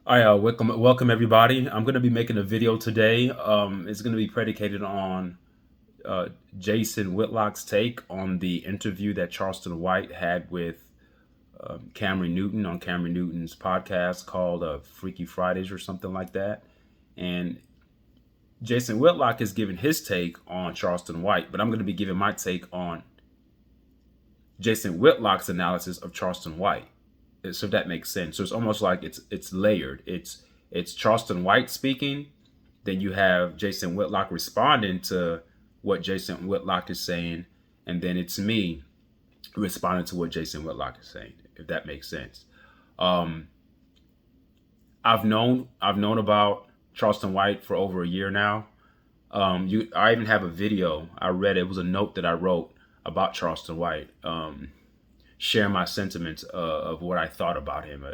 All right, welcome everybody. I'm going to be making a video today. It's going to be predicated on uh, Jason Whitlock's take on the interview that Charleston White had with Cameron Newton on Cameron Newton's podcast called Freaky Fridays or something like that. And Jason Whitlock has given his take on Charleston White, but I'm going to be giving my take on Jason Whitlock's analysis of Charleston White. So if that makes sense. So it's almost like it's layered. It's Charleston White speaking, then you have Jason Whitlock responding to what Jason Whitlock is saying, and then it's me responding to what Jason Whitlock is saying, if that makes sense. Um, I've known about Charleston White for over a year now. I even have a video I read. It was a note that I wrote about Charleston White, sharing my sentiments of what I thought about him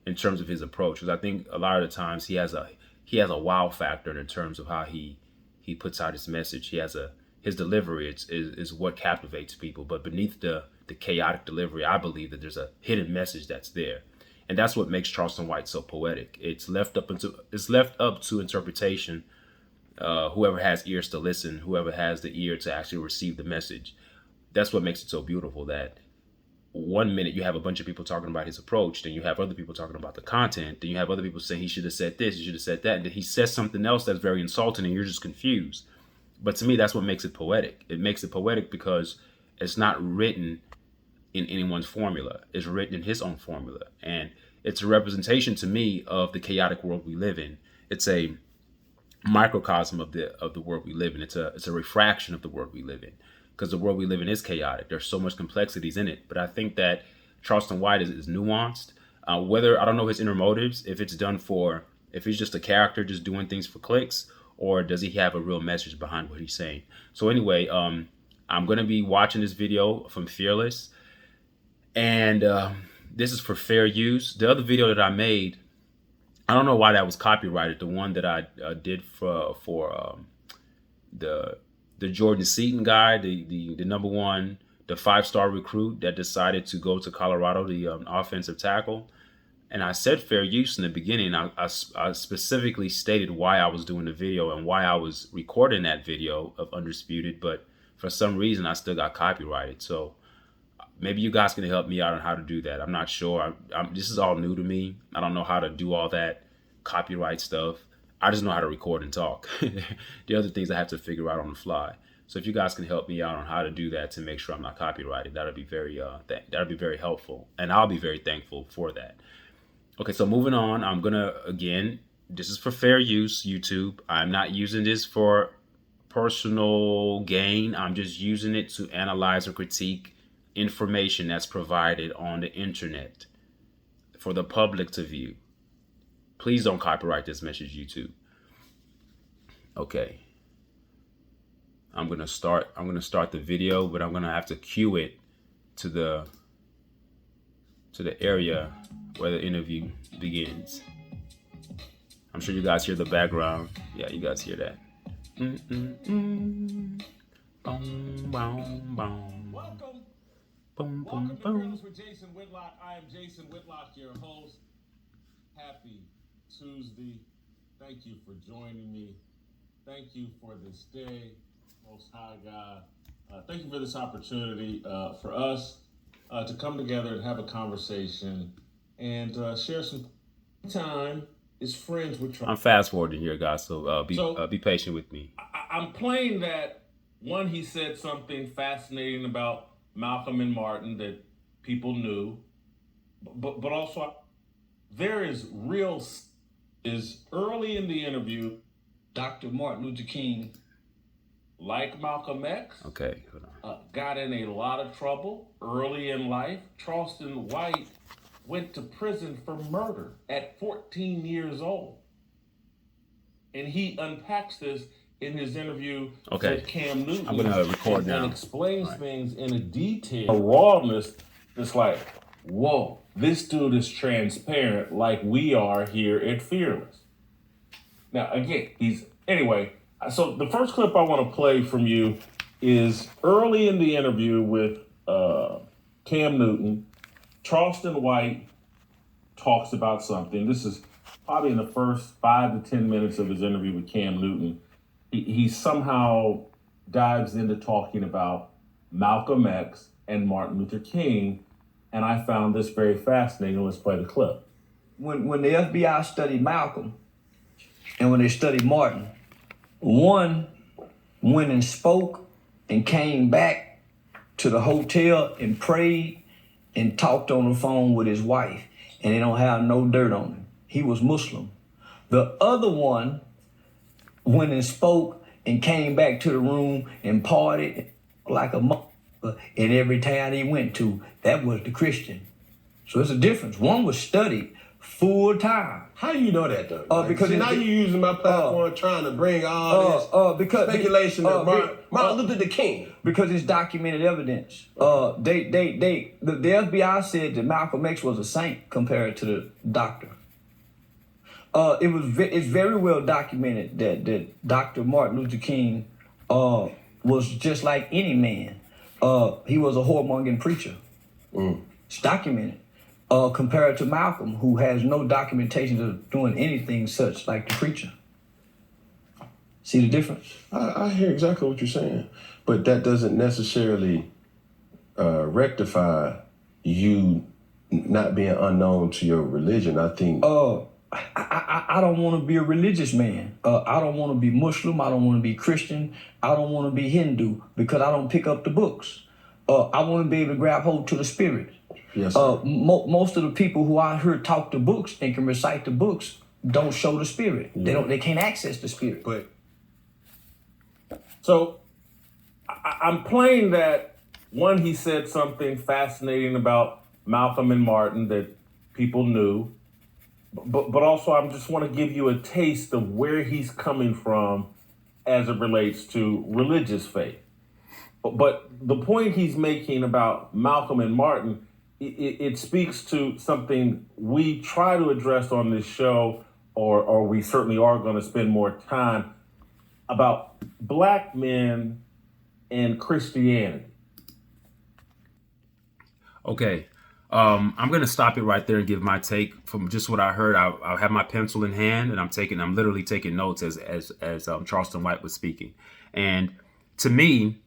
in terms of his approach. Because I think a lot of the times he has a wow factor in terms of how he puts out his message. His delivery is what captivates people. But beneath the chaotic delivery, I believe that there's a hidden message that's there. And that's what makes Charleston White so poetic. It's left up to interpretation. Whoever has ears to listen, whoever has the ear to actually receive the message, that's what makes it so beautiful. That one minute you have a bunch of people talking about his approach, then you have other people talking about the content, then you have other people saying he should have said this, he should have said that, and then he says something else that's very insulting, and you're just confused. But to me, that's what makes it poetic. It makes it poetic because it's not written in anyone's formula. It's written in his own formula, and it's a representation to me of the chaotic world we live in. It's a microcosm of the world we live in. It's a refraction of the world we live in, because the world we live in is chaotic. There's so much complexities in it. But I think that Charleston White is nuanced. Whether I don't know his inner motives, if he's just a character just doing things for clicks, or does he have a real message behind what he's saying? So anyway, I'm gonna be watching this video from Fearless, and this is for fair use. The other video that I made, I don't know why that was copyrighted. The one that I did for the Jordan Seaton guy, the number one, the 5-star recruit that decided to go to Colorado, the offensive tackle. And I said fair use in the beginning. I specifically stated why I was doing the video and why I was recording that video of Undisputed, but for some reason I still got copyrighted. So maybe you guys can help me out on how to do that. I'm not sure. This is all new to me. I don't know how to do all that copyright stuff. I just know how to record and talk. The other things I have to figure out on the fly. So if you guys can help me out on how to do that to make sure I'm not copyrighted, that'd be very helpful, and I'll be very thankful for that. Okay, so moving on, I'm gonna again. This is for fair use, YouTube. I'm not using this for personal gain. I'm just using it to analyze or critique information that's provided on the internet for the public to view. Please don't copyright this message, YouTube. Okay. I'm gonna start the video, but I'm gonna have to cue it to the area where the interview begins. I'm sure you guys hear the background. Yeah, you guys hear that. Boom, boom, boom. Welcome. Boom, boom, Welcome to boom. Reverence with Jason Whitlock. I am Jason Whitlock, your host. Happy Tuesday. Thank you for joining me. Thank you for this day, Most High God. Thank you for this opportunity for us to come together and have a conversation and share some time as friends with I'm fast forwarding here, guys, so be patient with me. I'm playing that one. He said something fascinating about Malcolm and Martin that people knew, but also there is early in the interview. Dr. Martin Luther King, like Malcolm X, Okay, hold on. got in a lot of trouble early in life. Charleston White went to prison for murder at 14 years old. And he unpacks this in his interview with Cam Newton. I'm gonna record now. And explains things in a detail, a rawness that's like, whoa, this dude is transparent like we are here at Fearless. Now, again, so the first clip I want to play from you is early in the interview with Cam Newton. Charleston White talks about something. This is probably in the first 5 to 10 minutes of his interview with Cam Newton. He somehow dives into talking about Malcolm X and Martin Luther King, and I found this very fascinating. Let's play the clip. When the FBI studied Malcolm and when they studied Martin, one went and spoke and came back to the hotel and prayed and talked on the phone with his wife, and they don't have no dirt on him. He was Muslim. The other one went and spoke and came back to the room and partied like a motherfucker in every town he went to. That was the Christian. So it's a difference. One was studied full time. How do you know that though? Because now you're using my platform trying to bring all this speculation of Martin Luther the King. Because it's documented evidence. The FBI said that Malcolm X was a saint compared to the doctor. It's very well documented that Dr. Martin Luther King was just like any man. He was a whoremongering preacher. It's documented. Compared to Malcolm, who has no documentation of doing anything such like the preacher. See the difference? I hear exactly what you're saying, but that doesn't necessarily rectify you not being unknown to your religion. I think. I don't want to be a religious man. I don't want to be Muslim. I don't want to be Christian. I don't want to be Hindu because I don't pick up the books. I want to be able to grab hold to the spirit. Yes. Most of the people who I heard talk the books and can recite the books don't show the spirit. Yeah. They can't access the spirit. But so I'm playing that one. He said something fascinating about Malcolm and Martin that people knew, but also I just want to give you a taste of where he's coming from as it relates to religious faith. But the point he's making about Malcolm and Martin, it speaks to something we try to address on this show, or we certainly are going to spend more time about black men and Christianity. Okay. I'm going to stop it right there and give my take from just what I heard. I'll have my pencil in hand and I'm literally taking notes as Charleston White was speaking. And to me,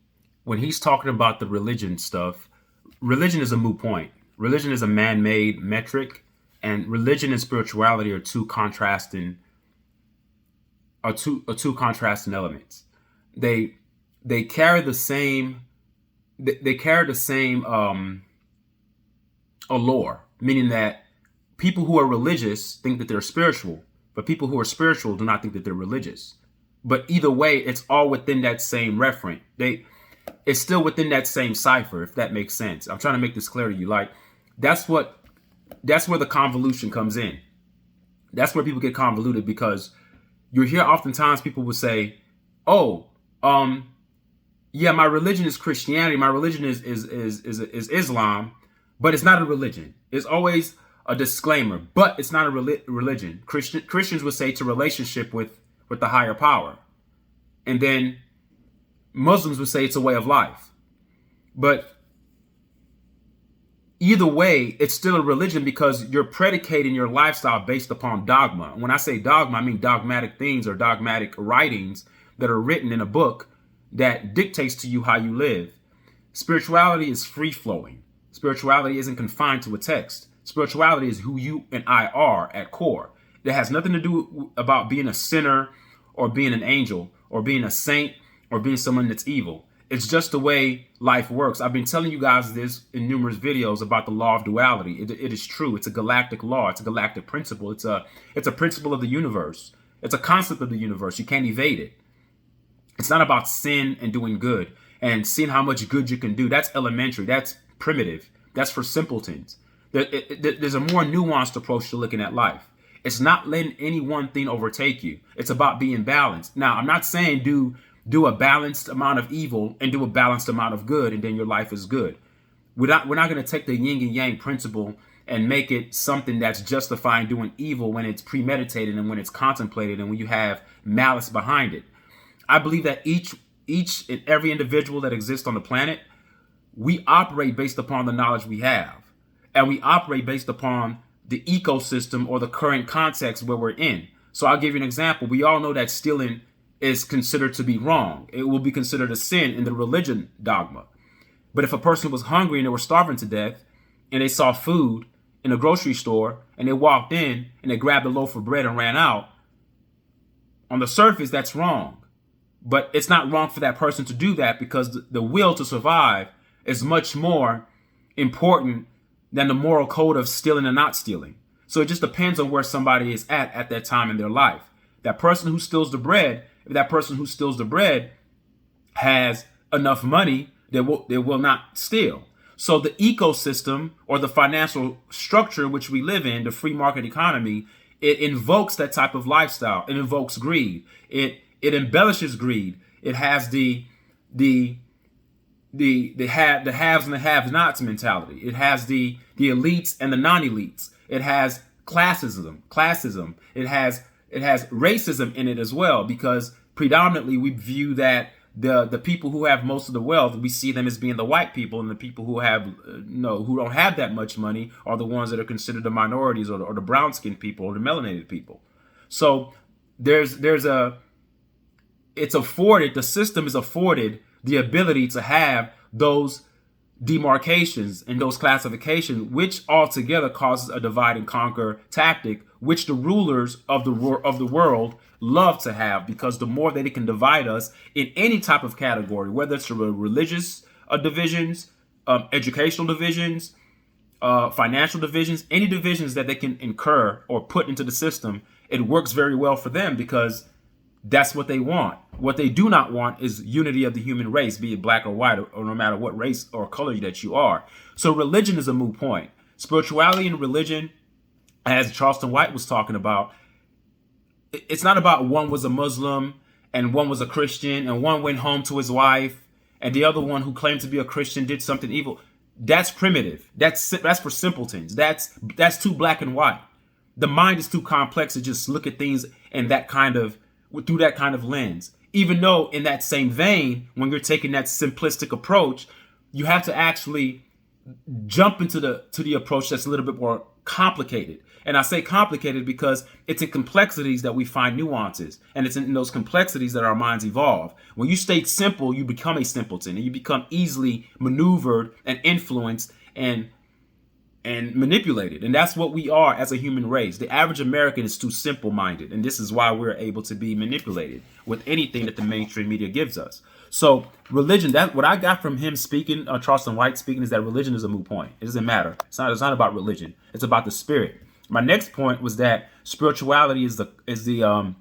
when he's talking about the religion stuff, religion is a moot point. Religion is a man-made metric, and religion and spirituality are two contrasting elements. They carry the same allure, meaning that people who are religious think that they're spiritual, but people who are spiritual do not think that they're religious. But either way, it's all within that same referent. It's still within that same cipher, if that makes sense. I'm trying to make this clear to you. Like, that's where the convolution comes in. That's where people get convoluted, because you hear oftentimes people will say, yeah, my religion is Christianity, my religion is Islam, but it's not a religion. It's always a disclaimer, but it's not a religion. Christians would say it's a relationship with the higher power. And then Muslims would say it's a way of life. But either way, it's still a religion because you're predicating your lifestyle based upon dogma. When I say dogma, I mean dogmatic things or dogmatic writings that are written in a book that dictates to you how you live. Spirituality is free-flowing. Spirituality isn't confined to a text. Spirituality is who you and I are at core. It has nothing to do about being a sinner or being an angel or being a saint or being someone that's evil. It's just the way life works. I've been telling you guys this in numerous videos about the law of duality. It is true. It's a galactic law. It's a galactic principle. It's a principle of the universe. It's a concept of the universe. You can't evade it. It's not about sin and doing good and seeing how much good you can do. That's elementary. That's primitive. That's for simpletons. There's a more nuanced approach to looking at life. It's not letting any one thing overtake you. It's about being balanced. Now, I'm not saying do a balanced amount of evil and do a balanced amount of good, and then your life is good. We're not going to take the yin and yang principle and make it something that's justifying doing evil when it's premeditated and when it's contemplated and when you have malice behind it. I believe that each and every individual that exists on the planet, we operate based upon the knowledge we have. And we operate based upon the ecosystem or the current context where we're in. So I'll give you an example. We all know that stealing is considered to be wrong. It will be considered a sin in the religion dogma. But if a person was hungry and they were starving to death and they saw food in a grocery store and they walked in and they grabbed a loaf of bread and ran out, on the surface, that's wrong. But it's not wrong for that person to do that because the will to survive is much more important than the moral code of stealing and not stealing. So it just depends on where somebody is at that time in their life. That person who steals the bread, if that person who steals the bread has enough money, they will not steal. So the ecosystem or the financial structure which we live in, the free market economy, it invokes that type of lifestyle. It invokes greed. It embellishes greed. It has the haves and the have-nots mentality. It has the elites and the non-elites. It has classism. It has racism in it as well, because predominantly we view that the people who have most of the wealth, we see them as being the white people, and the people who have who don't have that much money are the ones that are considered the minorities or the brown-skinned people or the melanated people. So the system is afforded the ability to have those demarcations and those classifications, which altogether causes a divide and conquer tactic, which the rulers of the world love to have, because the more that it can divide us in any type of category, whether it's religious divisions, educational divisions, financial divisions, any divisions that they can incur or put into the system, it works very well for them because that's what they want. What they do not want is unity of the human race, be it black or white, or no matter what race or color that you are. So religion is a moot point. Spirituality and religion, as Charleston White was talking about, it's not about one was a Muslim and one was a Christian and one went home to his wife and the other one who claimed to be a Christian did something evil. That's primitive. That's for simpletons. That's too black and white. The mind is too complex to just look at things in that kind of through that kind of lens. Even though in that same vein, when you're taking that simplistic approach, you have to actually jump into the approach that's a little bit more complicated. And I say complicated because it's in complexities that we find nuances, and it's in those complexities that our minds evolve. When you stay simple, you become a simpleton, and you become easily maneuvered and influenced and manipulated. And that's what we are as a human race. The average American is too simple-minded, and this is why we're able to be manipulated with anything that the mainstream media gives us. So religion, that what I got from him speaking, Charleston White speaking, is that religion is a moot point. It doesn't matter. It's not about religion. It's about the spirit. My next point was that spirituality is the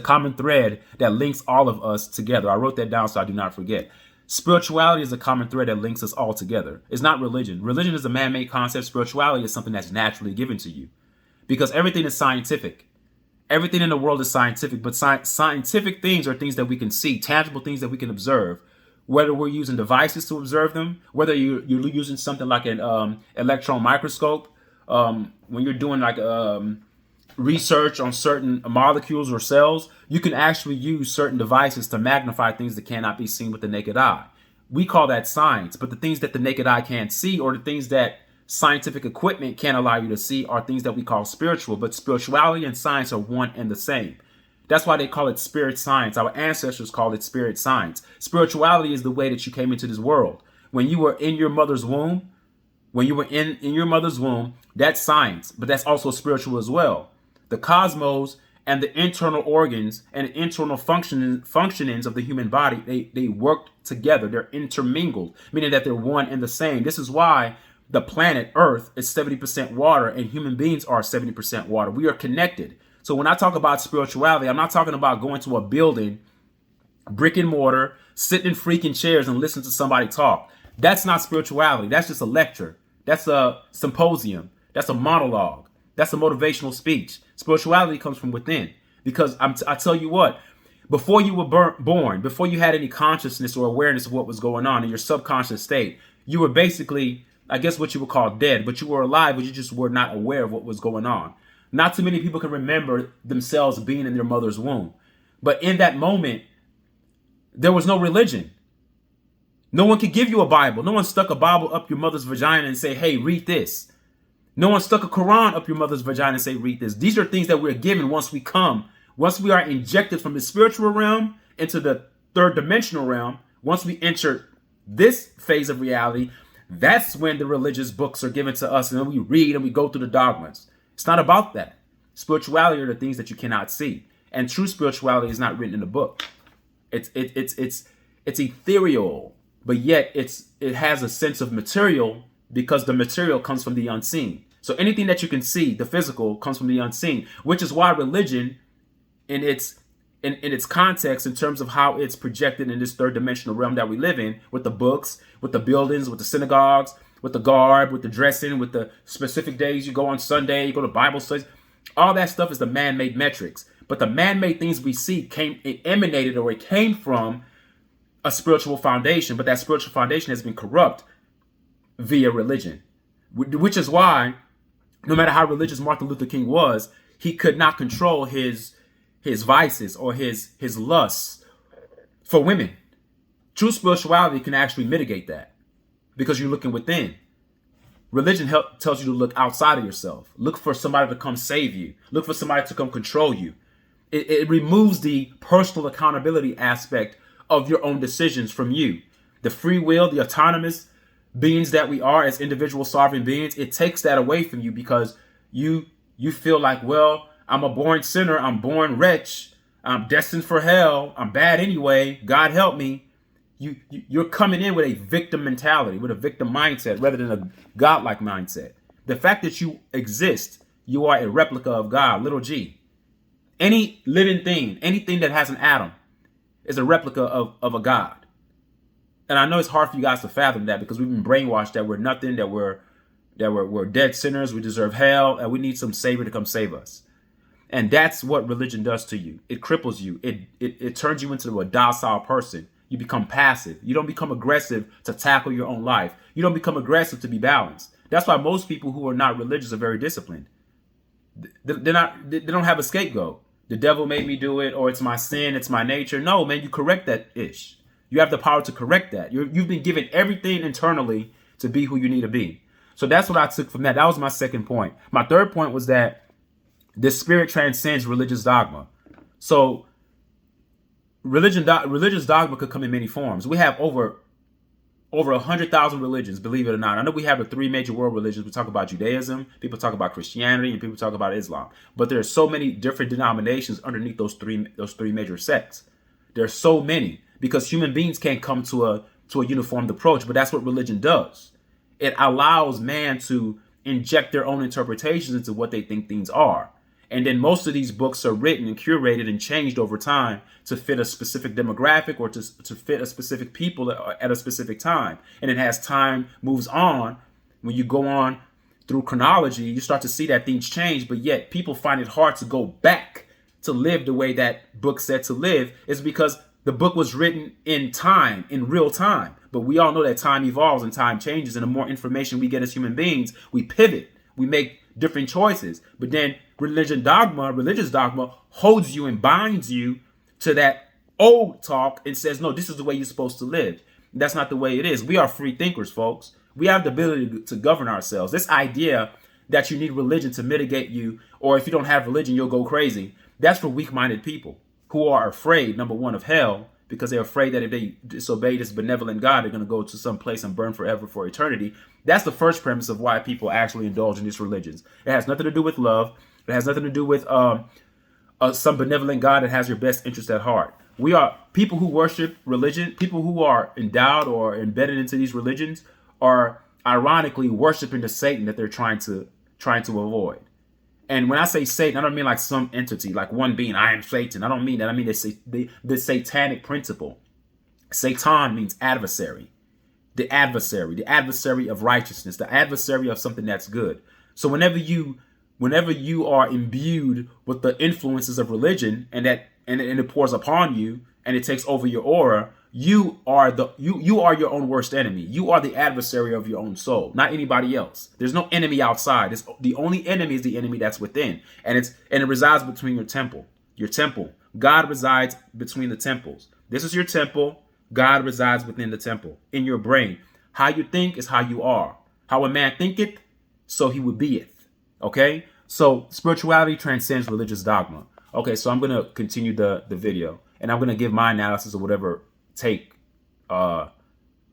common thread that links all of us together. I wrote that down so I do not forget. Spirituality is a common thread that links us all together. It's not religion. Religion is a man-made concept. Spirituality is something that's naturally given to you, because everything is scientific. Everything in the world is scientific, but scientific things are things that we can see, tangible things that we can observe, whether we're using devices to observe them, whether you're using something like an electron microscope, when you're doing like research on certain molecules or cells, you can actually use certain devices to magnify things that cannot be seen with the naked eye. We call that science, but the things that the naked eye can't see, or the things that scientific equipment can't allow you to see, are things that we call spiritual. But spirituality and science are one and the same. That's why they call it spirit science. Our ancestors called it spirit science. Spirituality is the way that you came into this world. When you were in your mother's womb, in your mother's womb, that's science, but that's also spiritual as well. The cosmos and the internal organs and internal functionings of the human body, they work together. They're intermingled, meaning that they're one and the same. This is why the planet Earth is 70% water and human beings are 70% water. We are connected. So when I talk about spirituality, I'm not talking about going to a building, brick and mortar, sitting in freaking chairs and listening to somebody talk. That's not spirituality. That's just a lecture. That's a symposium. That's a monologue. That's a motivational speech. Spirituality comes from within. Because I tell you what, before you were born, before you had any consciousness or awareness of what was going on in your subconscious state, you were basically, I guess what you would call dead, but you were alive, but you just were not aware of what was going on. Not too many people can remember themselves being in their mother's womb. But in that moment, there was no religion. No one could give you a Bible. No one stuck a Bible up your mother's vagina and say, hey, read this. No one stuck a Quran up your mother's vagina and say, read this. These are things that we're given once we are injected from the spiritual realm into the third dimensional realm. Once we enter this phase of reality, that's when the religious books are given to us, and then we read and we go through the dogmas. It's not about that. Spirituality are the things that you cannot see, and true spirituality is not written in a book. It's ethereal, but yet it has a sense of material because the material comes from the unseen. So anything that you can see, the physical, comes from the unseen, which is why religion, in its context, in terms of how it's projected in this third dimensional realm that we live in, with the books, with the buildings, with the synagogues, with the garb, with the dressing, with the specific days you go on Sunday, you go to Bible studies, all that stuff is the man-made metrics. But the man-made things we see it came from a spiritual foundation, but that spiritual foundation has been corrupt via religion, which is why no matter how religious Martin Luther King was, he could not control his vices or his lusts for women. True spirituality can actually mitigate that because you're looking within. Religion tells you to look outside of yourself. Look for somebody to come save you. Look for somebody to come control you. It removes the personal accountability aspect of your own decisions from you. The free will, the autonomous beings that we are as individual sovereign beings, it takes that away from you because you feel like, well, I'm a born sinner. I'm born wretch. I'm destined for hell. I'm bad anyway. God help me. You're coming in with a victim mentality, with a victim mindset rather than a godlike mindset. The fact that you exist, you are a replica of God, little g. Any living thing, anything that has an atom is a replica of a God. And I know it's hard for you guys to fathom that because we've been brainwashed that we're nothing, that we're dead sinners, we deserve hell, and we need some savior to come save us. And that's what religion does to you. It cripples you. It turns you into a docile person. You become passive. You don't become aggressive to tackle your own life. You don't become aggressive to be balanced. That's why most people who are not religious are very disciplined. They don't have a scapegoat. The devil made me do it, or it's my sin, it's my nature. No, man, you correct that ish. You have the power to correct that. You've been given everything internally to be who you need to be. So that's what I took from that. That was my second point. My third point was that the spirit transcends religious dogma. So religious dogma could come in many forms. We have over 100,000 religions, believe it or not. I know we have the three major world religions. We talk about Judaism, people talk about Christianity, and people talk about Islam. But there are so many different denominations underneath those three major sects. There's so many because human beings can't come to a uniformed approach. But that's what religion does. It allows man to inject their own interpretations into what they think things are. And then most of these books are written and curated and changed over time to fit a specific demographic or to fit a specific people at a specific time. And then as time moves on, when you go on through chronology, you start to see that things change, but yet people find it hard to go back to live the way that book said to live. Is because the book was written in time, in real time. But we all know that time evolves and time changes. And the more information we get as human beings, we pivot, we make different choices. But then religious dogma holds you and binds you to that old talk and says, no, this is the way you're supposed to live. That's not the way it is. We are free thinkers, folks. We have the ability to govern ourselves. This idea that you need religion to mitigate you, or if you don't have religion, you'll go crazy. That's for weak-minded people who are afraid, number one, of hell, because they're afraid that if they disobey this benevolent God, they're going to go to some place and burn forever for eternity. That's the first premise of why people actually indulge in these religions. It has nothing to do with love. It has nothing to do with some benevolent God that has your best interest at heart. We are people who worship religion. People who are endowed or embedded into these religions are ironically worshiping the Satan that they're trying to avoid. And when I say Satan, I don't mean like some entity, like one being, I am Satan. I don't mean that. I mean the satanic principle. Satan means adversary. The adversary of righteousness, the adversary of something that's good. So whenever you are imbued with the influences of religion and it pours upon you and it takes over your aura, you are your own worst enemy. You are the adversary of your own soul, not anybody else. There's no enemy outside. The only enemy is the enemy that's within, and it resides between your temple. Your temple. God resides between the temples. This is your temple. God resides within the temple, in your brain. How you think is how you are. How a man thinketh, so he would beeth. Okay, so spirituality transcends religious dogma. Okay, so I'm gonna continue the video, and I'm gonna give my analysis of whatever take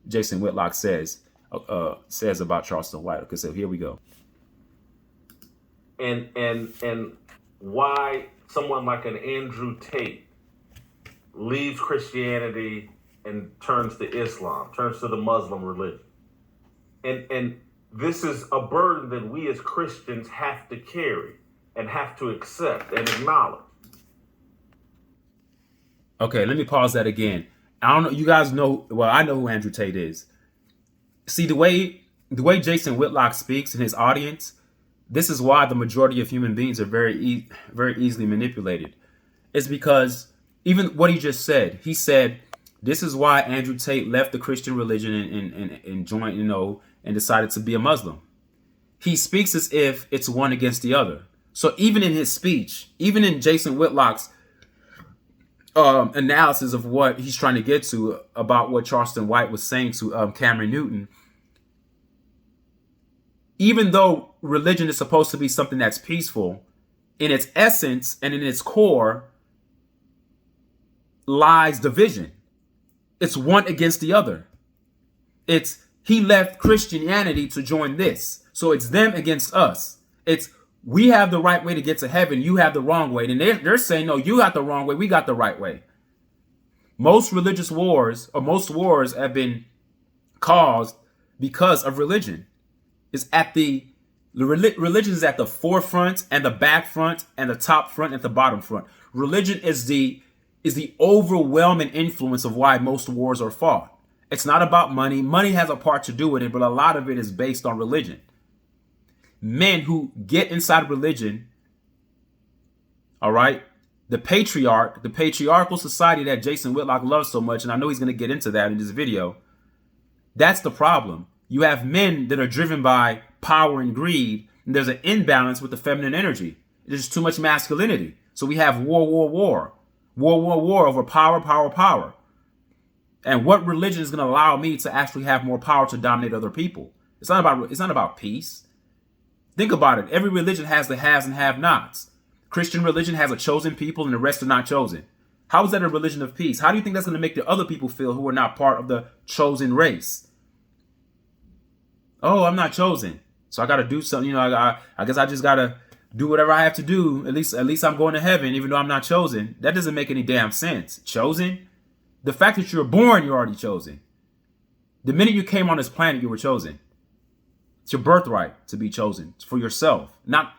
Jason Whitlock says about Charleston White. Okay, so here we go. And why someone like an Andrew Tate leaves Christianity and turns to Islam, turns to the Muslim religion. And this is a burden that we as Christians have to carry and have to accept and acknowledge. Okay, let me pause that again. I don't know. You guys know. Well, I know who Andrew Tate is. See, the way Jason Whitlock speaks in his audience, this is why the majority of human beings are very easily manipulated. It's because even what he just said, he said, this is why Andrew Tate left the Christian religion and joined, and decided to be a Muslim. He speaks as if it's one against the other. So even in his speech, even in Jason Whitlock's analysis of what he's trying to get to about what Charleston White was saying to Cameron Newton, even though religion is supposed to be something that's peaceful, in its essence and in its core lies division. It's one against the other. He left Christianity to join this. So it's them against us. It's we have the right way to get to heaven. You have the wrong way. And they're saying, no, you got the wrong way. We got the right way. Most religious wars, or most wars, have been caused because of religion. It's at religion is at the forefront and the back front and the top front and the bottom front. Religion is the overwhelming influence of why most wars are fought. It's not about money. Money has a part to do with it, but a lot of it is based on religion. Men who get inside religion, all right, the patriarchal society that Jason Whitlock loves so much, and I know he's going to get into that in this video, that's the problem. You have men that are driven by power and greed, and there's an imbalance with the feminine energy. There's too much masculinity. So we have war over power. And what religion is going to allow me to actually have more power to dominate other people? It's not about peace. Think about it. Every religion has the haves and have-nots. Christian religion has a chosen people and the rest are not chosen. How is that a religion of peace? How do you think that's going to make the other people feel who are not part of the chosen race? Oh, I'm not chosen, so I got to do something. I guess I just got to do whatever I have to do. At least I'm going to heaven, even though I'm not chosen. That doesn't make any damn sense. Chosen? The fact that you're born, you're already chosen. The minute you came on this planet, you were chosen. It's your birthright to be chosen. It's for yourself, not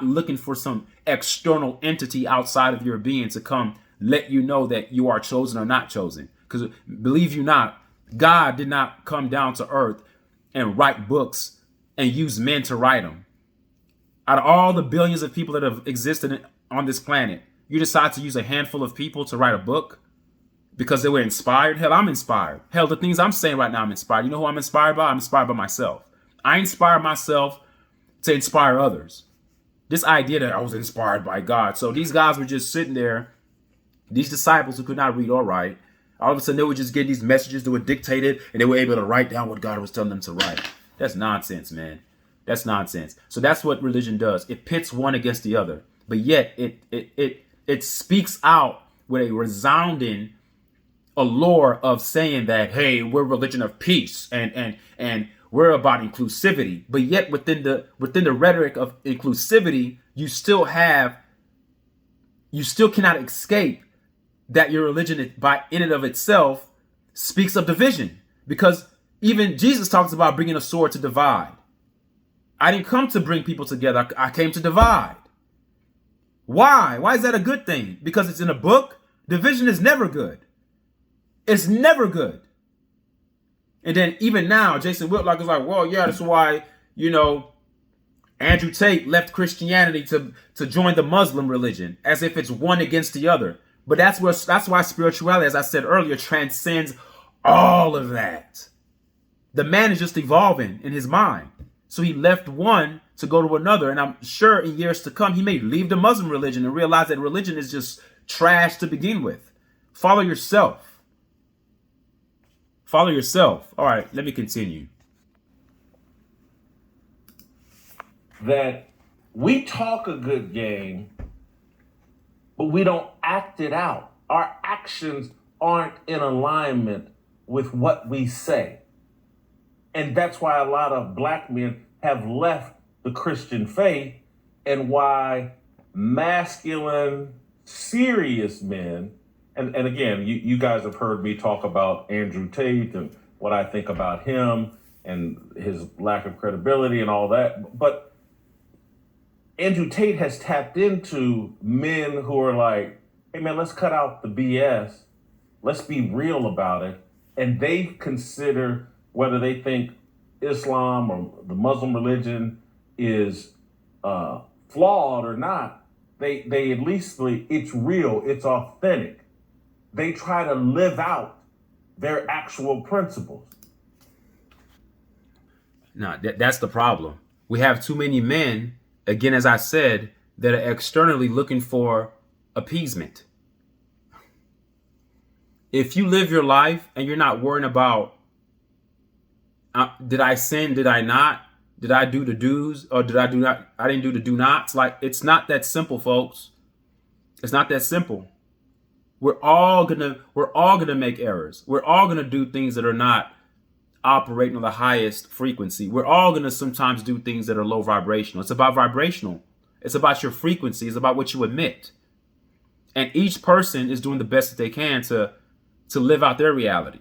looking for some external entity outside of your being to come let you know that you are chosen or not chosen. Because believe you not, God did not come down to earth and write books and use men to write them. Out of all the billions of people that have existed on this planet, you decide to use a handful of people to write a book because they were inspired? Hell, I'm inspired. Hell, the things I'm saying right now, I'm inspired. You know who I'm inspired by? I'm inspired by myself. I inspire myself to inspire others. This idea that I was inspired by God. So these guys were just sitting there, these disciples who could not read or write, all of a sudden they would just get these messages that were dictated and they were able to write down what God was telling them to write. That's nonsense, man. That's nonsense. So that's what religion does. It pits one against the other, but yet it speaks out with a resounding allure of saying that, hey, we're a religion of peace and we're about inclusivity. But yet within the rhetoric of inclusivity, you still cannot escape that your religion by in and of itself speaks of division, because even Jesus talks about bringing a sword to divide. I didn't come to bring people together. I came to divide. Why? Why is that a good thing? Because it's in a book. Division is never good. It's never good. And then even now, Jason Whitlock is like, well, yeah, that's why, Andrew Tate left Christianity to join the Muslim religion, as if it's one against the other. But that's why spirituality, as I said earlier, transcends all of that. The man is just evolving in his mind. So he left one to go to another. And I'm sure in years to come, he may leave the Muslim religion and realize that religion is just trash to begin with. Follow yourself. Follow yourself. All right, let me continue. that we talk a good game, but we don't act it out. Our actions aren't in alignment with what we say. And that's why a lot of black men have left the Christian faith, and why masculine, serious men, and again, you guys have heard me talk about Andrew Tate and what I think about him and his lack of credibility and all that. But Andrew Tate has tapped into men who are like, hey man, let's cut out the BS. Let's be real about it. And they consider whether they think Islam or the Muslim religion is flawed or not. They at least, it's real, it's authentic. They try to live out their actual principles. No, that's the problem. We have too many men, again, as I said, that are externally looking for appeasement. If you live your life and you're not worrying about, did I sin? Did I not? Did I do the do's or did I do not? I didn't do the do nots. Like, it's not that simple, folks. It's not that simple. We're all gonna make errors. We're all gonna do things that are not operating on the highest frequency. We're all gonna sometimes do things that are low vibrational. It's about vibrational. It's about your frequency. It's about what you emit. And each person is doing the best that they can to live out their reality.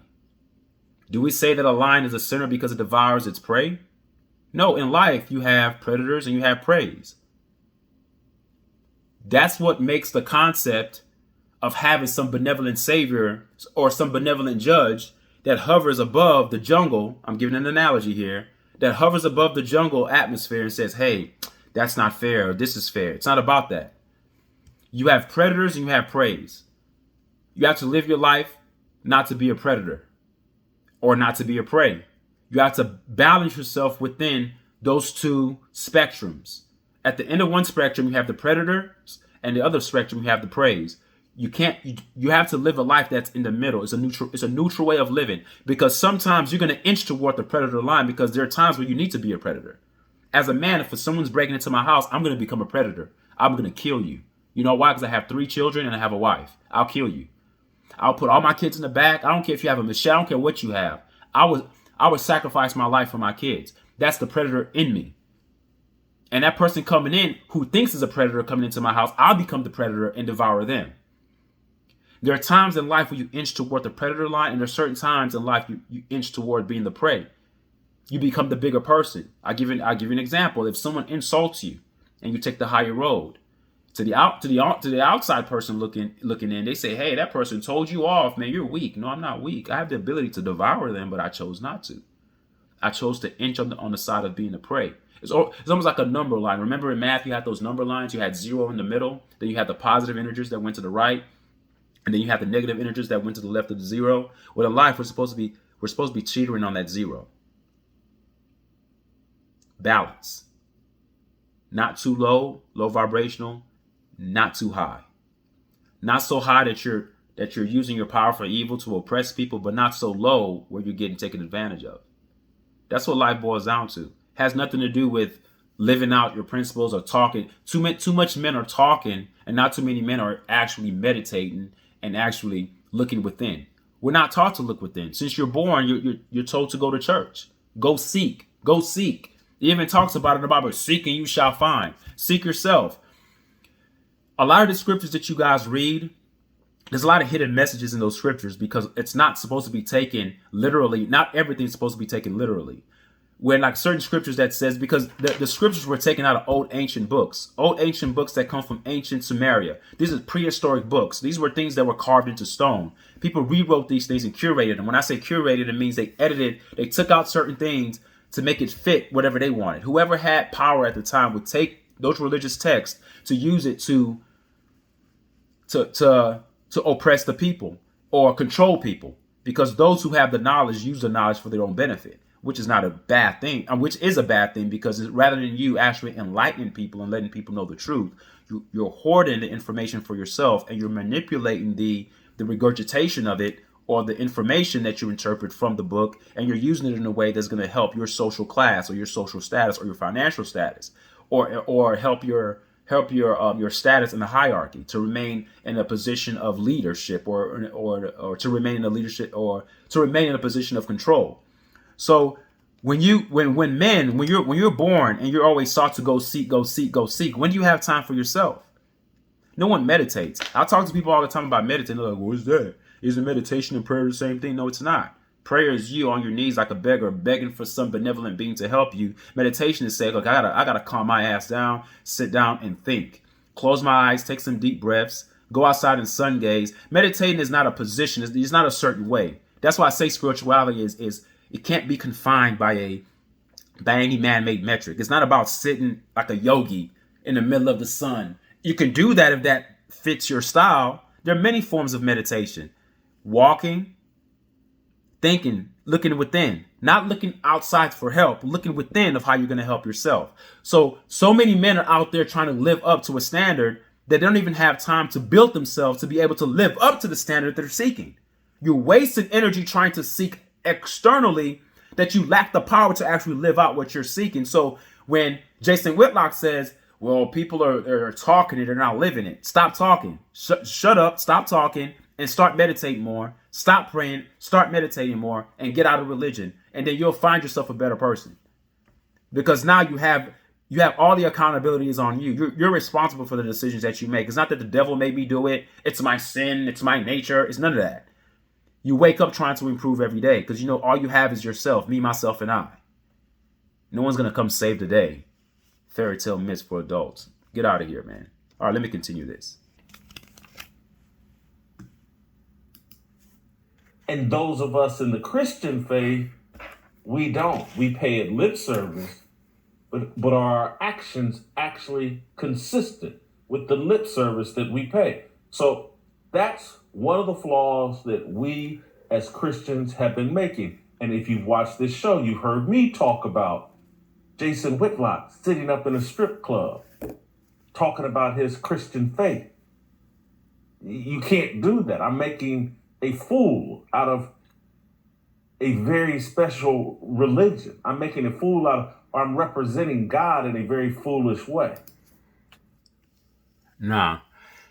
Do we say that a lion is a sinner because it devours its prey? No, in life you have predators and you have preys. That's what makes the concept of having some benevolent savior or some benevolent judge that hovers above the jungle. I'm giving an analogy here, that hovers above the jungle atmosphere and says, hey, that's not fair, or this is fair. It's not about that. You have predators and you have preys. You have to live your life not to be a predator or not to be a prey. You have to balance yourself within those two spectrums. At the end of one spectrum, you have the predators, and the other spectrum, you have the preys. You have to live a life that's in the middle. It's a neutral way of living, because sometimes you're going to inch toward the predator line, because there are times where you need to be a predator. As a man, if someone's breaking into my house, I'm going to become a predator. I'm going to kill you. You know why? Because I have 3 children and I have a wife. I'll kill you. I'll put all my kids in the back. I don't care if you have a machete. I don't care what you have. I would sacrifice my life for my kids. That's the predator in me. And that person coming in who thinks is a predator coming into my house, I'll become the predator and devour them. There are times in life where you inch toward the predator line, and there are certain times in life you inch toward being the prey. You become the bigger person. I'll give you an example. If someone insults you and you take the higher road, to the outside person looking in, they say, hey, that person told you off, man, you're weak. No, I'm not weak. I have the ability to devour them, but I chose not to. I chose to inch on the side of being the prey. It's almost like a number line. Remember in math, you had those number lines. You had 0 in the middle. Then you had the positive integers that went to the right. And then you have the negative integers that went to the left of the 0. Well, in life, we're supposed to be teetering on that 0. Balance. Not too low vibrational, not too high. Not so high that you're using your power for evil to oppress people, but not so low where you're getting taken advantage of. That's what life boils down to. Has nothing to do with living out your principles or talking. Too much men are talking, and not too many men are actually meditating and actually looking within. We're not taught to look within. Since you're born, you're told to go to church. Go seek. Go seek. It even talks about it in the Bible. Seek and you shall find. Seek yourself. A lot of the scriptures that you guys read, there's a lot of hidden messages in those scriptures, because it's not supposed to be taken literally. Not everything's supposed to be taken literally. When like certain scriptures that says, because the scriptures were taken out of old ancient books that come from ancient Sumeria. These are prehistoric books. These were things that were carved into stone. People rewrote these things and curated them. When I say curated, it means they edited, they took out certain things to make it fit whatever they wanted. Whoever had power at the time would take those religious texts to use it to oppress the people or control people, because those who have the knowledge use the knowledge for their own benefit, which is not a bad thing, which is a bad thing, because rather than you actually enlightening people and letting people know the truth, you're hoarding the information for yourself, and you're manipulating the regurgitation of it, or the information that you interpret from the book, and you're using it in a way that's going to help your social class or your social status or your financial status. or help your status in the hierarchy, to remain in a position of leadership, or to remain in a leadership, or to remain in a position of control. So when you're born and you're always sought to go seek, when do you have time for yourself? No one meditates. I talk to people all the time about meditating. They're like, what is that? Isn't meditation and prayer the same thing? No, it's not. Prayer is you on your knees like a beggar, begging for some benevolent being to help you. Meditation is saying, look, I gotta calm my ass down, sit down and think. Close my eyes, take some deep breaths, go outside and sun gaze. Meditating is not a position. It's not a certain way. That's why I say spirituality is it can't be confined by any man-made metric. It's not about sitting like a yogi in the middle of the sun. You can do that if that fits your style. There are many forms of meditation. Walking, thinking, looking within, not looking outside for help, looking within of how you're going to help yourself. So many men are out there trying to live up to a standard that they don't even have time to build themselves to be able to live up to the standard they're seeking. You're wasting energy trying to seek externally that you lack the power to actually live out what you're seeking. So when Jason Whitlock says, well, people are talking it, they're not living it. Stop talking. Shut up, stop talking, and start meditating more. Stop praying, start meditating more, and get out of religion. And then you'll find yourself a better person. Because now you have all the accountability is on you. You're responsible for the decisions that you make. It's not that the devil made me do it. It's my sin. It's my nature. It's none of that. You wake up trying to improve every day because you know all you have is yourself, me, myself, and I. No one's going to come save the day. Fairy tale myths for adults. Get out of here, man. All right, let me continue this. And those of us in the Christian faith, we don't. We pay it lip service, but are our actions actually consistent with the lip service that we pay? So that's one of the flaws that we as Christians have been making. And if you've watched this show, you've heard me talk about Jason Whitlock sitting up in a strip club talking about his Christian faith. You can't do that. I'm making a fool out of a very special religion. I'm making a fool I'm representing God in a very foolish way. Nah.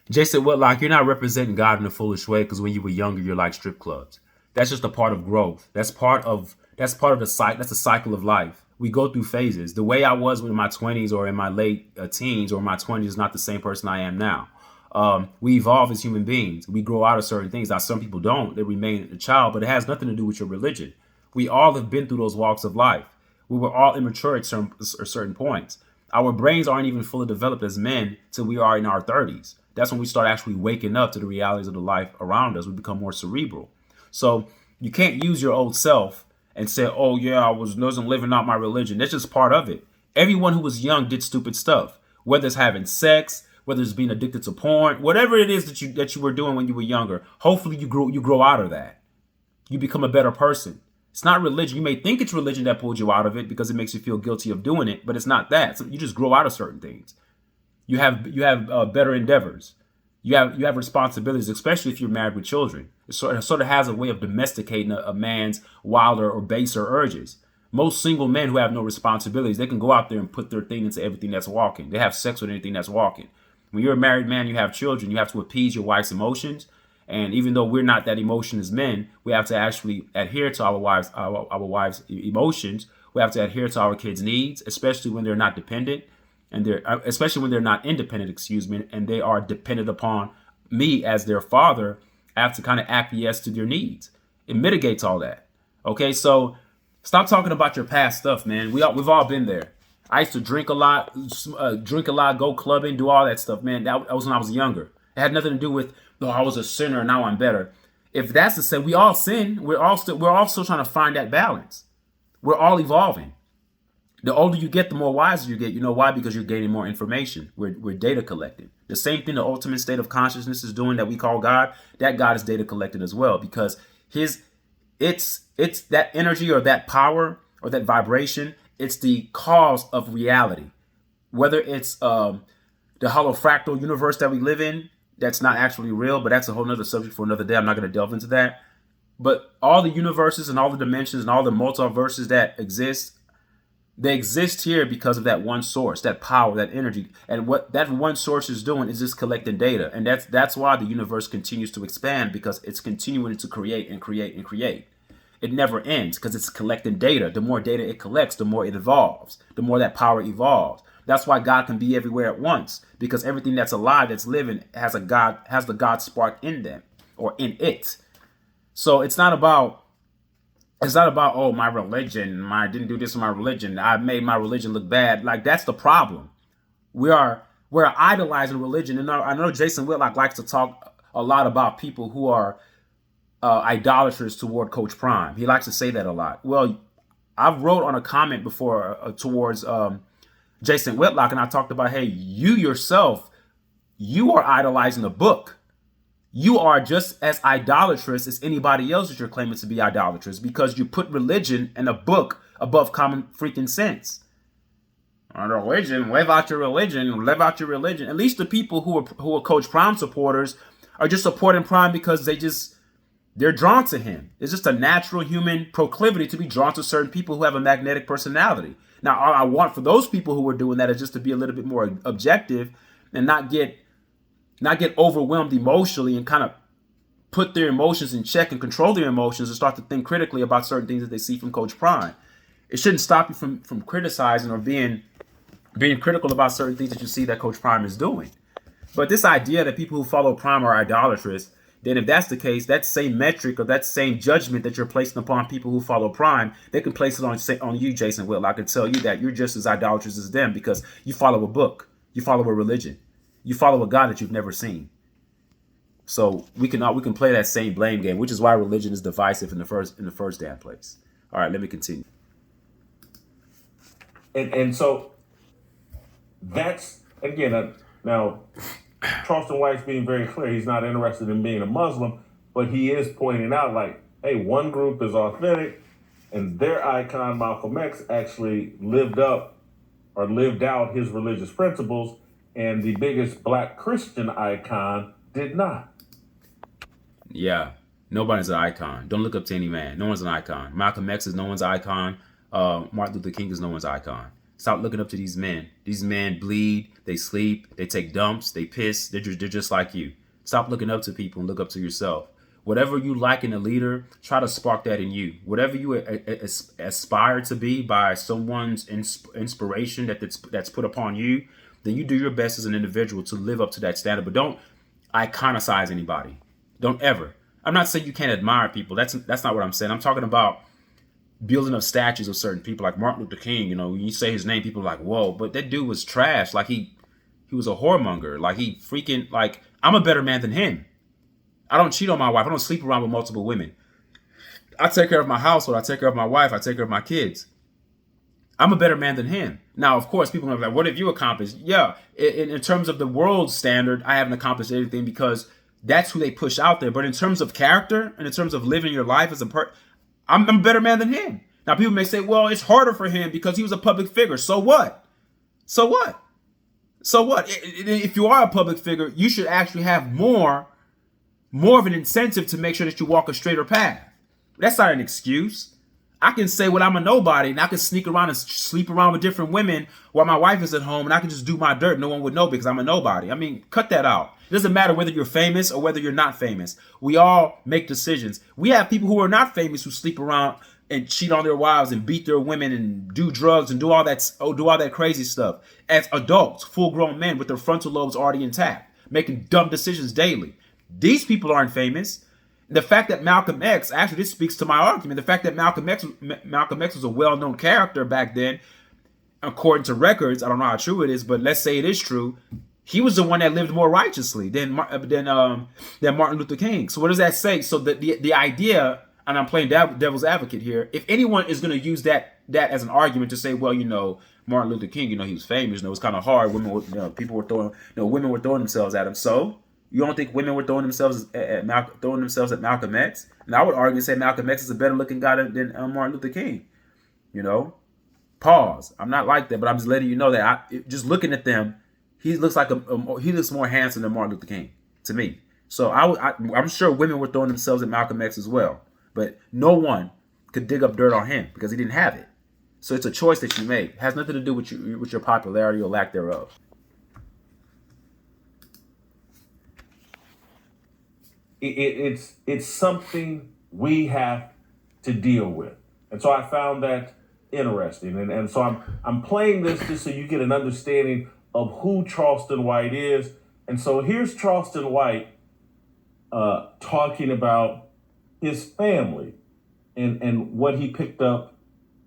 Jason Whitlock, you're not representing God in a foolish way because when you were younger, you're like strip clubs. That's just a part of growth. That's part of the cycle. That's the cycle of life. We go through phases. The way I was in my 20s or in my late teens or my 20s is not the same person I am now. We evolve as human beings. We grow out of certain things. Now, some people don't. They remain a child, but it has nothing to do with your religion. We all have been through those walks of life. We were all immature at certain points. Our brains aren't even fully developed as men till we are in our 30s. That's when we start actually waking up to the realities of the life around us. We become more cerebral. So you can't use your old self and say, oh, yeah, I wasn't living out my religion. That's just part of it. Everyone who was young did stupid stuff, whether it's having sex, whether it's being addicted to porn, whatever it is that you were doing when you were younger. Hopefully you grow out of that. You become a better person. It's not religion. You may think it's religion that pulled you out of it because it makes you feel guilty of doing it, but it's not that. So you just grow out of certain things. You have better endeavors. You have responsibilities, especially if you're married with children. It sort of has a way of domesticating a man's wilder or baser urges. Most single men who have no responsibilities, they can go out there and put their thing into everything that's walking. They have sex with anything that's walking. When you're a married man, you have children, you have to appease your wife's emotions. And even though we're not that emotion as men, we have to actually adhere to our wives' emotions. We have to adhere to our kids' needs, especially when they're not dependent. Especially when they're not independent, and they are dependent upon me as their father. I have to kind of acquiesce to their needs. It mitigates all that. Okay, so stop talking about your past stuff, man. We've all been there. I used to drink a lot, go clubbing, do all that stuff, man. That was when I was younger. It had nothing to do with, oh, I was a sinner and now I'm better. If that's the same, we all sin. We're all still trying to find that balance. We're all evolving. The older you get, the more wiser you get. You know why? Because you're gaining more information. We're data collecting. The same thing the ultimate state of consciousness is doing that we call God, that God is data collecting as well. Because it's that energy or that power or that vibration, it's the cause of reality. Whether it's the holofractal universe that we live in, that's not actually real, but that's a whole nother subject for another day. I'm not going to delve into that. But all the universes and all the dimensions and all the multiverses that exist, They exist here because of that one source, that power, that energy. And what that one source is doing is just collecting data. And that's why the universe continues to expand, because it's continuing to create and create and create. It never ends because it's collecting data. The more data it collects, the more it evolves, the more that power evolves. That's why God can be everywhere at once, because everything that's alive, that's living, has the God spark in them or in it. So it's not about, oh, my religion, I didn't do this in my religion, I made my religion look bad. Like, that's the problem. We're idolizing religion. And I know Jason Whitlock likes to talk a lot about people who are idolaters toward Coach Prime. He likes to say that a lot. Well, I've wrote on a comment before towards Jason Whitlock, and I talked about, hey, you yourself, you are idolizing the book. You are just as idolatrous as anybody else that you're claiming to be idolatrous, because you put religion and a book above common freaking sense. Religion, live out your religion, live out your religion. At least the people who are Coach Prime supporters are just supporting Prime because they're drawn to him. It's just a natural human proclivity to be drawn to certain people who have a magnetic personality. Now, all I want for those people who are doing that is just to be a little bit more objective and not get overwhelmed emotionally, and kind of put their emotions in check and control their emotions and start to think critically about certain things that they see from Coach Prime. It shouldn't stop you from criticizing or being critical about certain things that you see that Coach Prime is doing. But this idea that people who follow Prime are idolatrous, then if that's the case, that same metric or that same judgment that you're placing upon people who follow Prime, they can place it on you, Jason Whitlock, and tell you that you're just as idolatrous as them because you follow a book, you follow a religion, you follow a God that you've never seen. So we can play that same blame game, which is why religion is divisive in the first damn place. All right, let me continue. And so that's, again, now Charleston White's being very clear. He's not interested in being a Muslim, but he is pointing out, like, hey, one group is authentic, and their icon, Malcolm X, actually lived out his religious principles, and the biggest Black Christian icon did not. Yeah, nobody's an icon. Don't look up to any man. No one's an icon. Malcolm X is no one's icon. Martin Luther King is no one's icon. Stop looking up to these men. These men bleed, they sleep, they take dumps, they piss. They're just like you. Stop looking up to people and look up to yourself. Whatever you like in a leader, try to spark that in you. Whatever you aspire to be by someone's inspiration that's put upon you, then you do your best as an individual to live up to that standard. But don't iconicize anybody. Don't ever. I'm not saying you can't admire people. That's not what I'm saying. I'm talking about building up statues of certain people, like Martin Luther King. You know, when you say his name, people are like, whoa, but that dude was trash. Like he was a whoremonger. Like he freaking, like, I'm a better man than him. I don't cheat on my wife. I don't sleep around with multiple women. I take care of my household. I take care of my wife. I take care of my kids. I'm a better man than him. Now, of course, people are like, what have you accomplished? Yeah, in terms of the world standard, I haven't accomplished anything because that's who they push out there. But in terms of character and in terms of living your life as I'm a better man than him. Now, people may say, well, it's harder for him because he was a public figure. So what? So what? So what? If you are a public figure, you should actually have more of an incentive to make sure that you walk a straighter path. That's not an excuse. I can say, well, I'm a nobody, and I can sneak around and sleep around with different women while my wife is at home, and I can just do my dirt. No one would know because I'm a nobody. I mean, cut that out. It doesn't matter whether you're famous or whether you're not famous. We all make decisions. We have people who are not famous who sleep around and cheat on their wives and beat their women and do drugs and do all that crazy stuff as adults, full-grown men with their frontal lobes already intact, making dumb decisions daily. These people aren't famous. The fact that Malcolm X, actually this speaks to my argument, the fact that Malcolm X was a well-known character back then, according to records, I don't know how true it is, but let's say it is true, he was the one that lived more righteously than Martin Luther King. So what does that say? So the idea, and I'm playing devil's advocate here, if anyone is going to use that as an argument to say, well, Martin Luther King, he was famous, it was kind of hard, women were throwing themselves at him. So you don't think women were throwing themselves at Malcolm X? And I would argue and say Malcolm X is a better looking guy than Martin Luther King. Pause. I'm not like that, but I'm just letting you know that just looking at them, he looks like he looks more handsome than Martin Luther King to me. So I'm sure women were throwing themselves at Malcolm X as well, but no one could dig up dirt on him because he didn't have it. So it's a choice that you make. It has nothing to do with your popularity or lack thereof. It's something we have to deal with. And so I found that interesting. And so I'm playing this just so you get an understanding of who Charleston White is. And so here's Charleston White talking about his family and what he picked up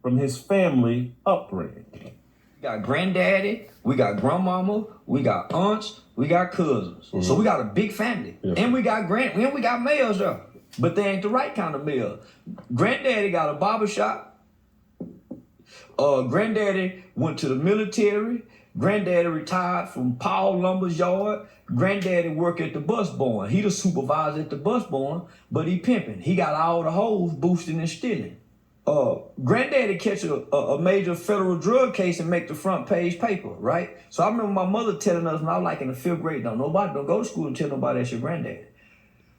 from his family upbringing. We got granddaddy, we got grandmama, we got aunts, we got cousins. Mm-hmm. So we got a big family. Yeah. And we got males there. But they ain't the right kind of male. Granddaddy got a barber shop. Granddaddy went to the military. Granddaddy retired from Paul Lumber's yard. Granddaddy worked at the bus barn. He the supervisor at the bus barn, but he pimping. He got all the hoes boosting and stealing. Granddaddy catch a major federal drug case and make the front page paper, right? So I remember my mother telling us when I was like in the 5th grade, don't go to school and tell nobody that's your granddaddy.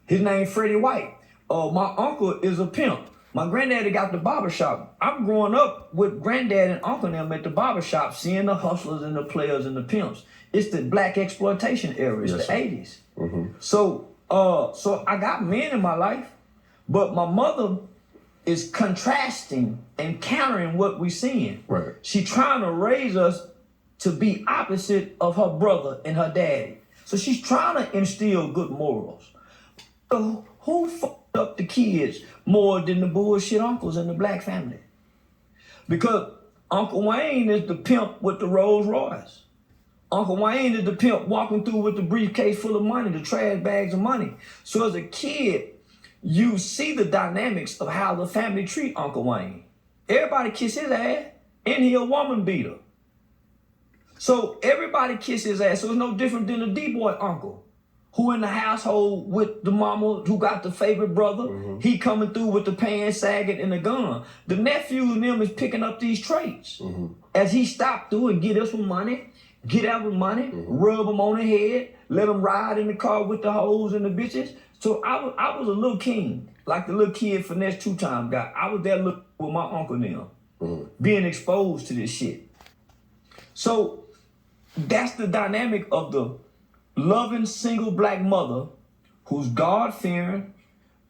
His name Freddie White. My uncle is a pimp. My granddaddy got the barber shop. I'm growing up with granddad and uncle and them at the barber shop, seeing the hustlers and the players and the pimps. It's the black exploitation era. It's the 80s. Mm-hmm. So I got men in my life, but my mother is contrasting and countering what we're seeing. Right. She's trying to raise us to be opposite of her brother and her daddy. So she's trying to instill good morals. So who fucked up the kids more than the bullshit uncles in the black family? Because Uncle Wayne is the pimp with the Rolls Royce. Uncle Wayne is the pimp walking through with the briefcase full of money, the trash bags of money. So as a kid, you see the dynamics of how the family treat Uncle Wayne. Everybody kiss his ass, and he a woman beater. So everybody kiss his ass. So it's no different than the D-boy uncle, who in the household with the mama who got the favorite brother. Mm-hmm. He coming through with the pants sagging and the gun. The nephew and them is picking up these traits. Mm-hmm. As he stopped through and get us some money, get out with money, mm-hmm. rub them on the head, let them ride in the car with the hoes and the bitches. So I was a little king, like the little kid Finesse 2-time guy. I was there with my uncle now, being exposed to this shit. So that's the dynamic of the loving single black mother who's God-fearing,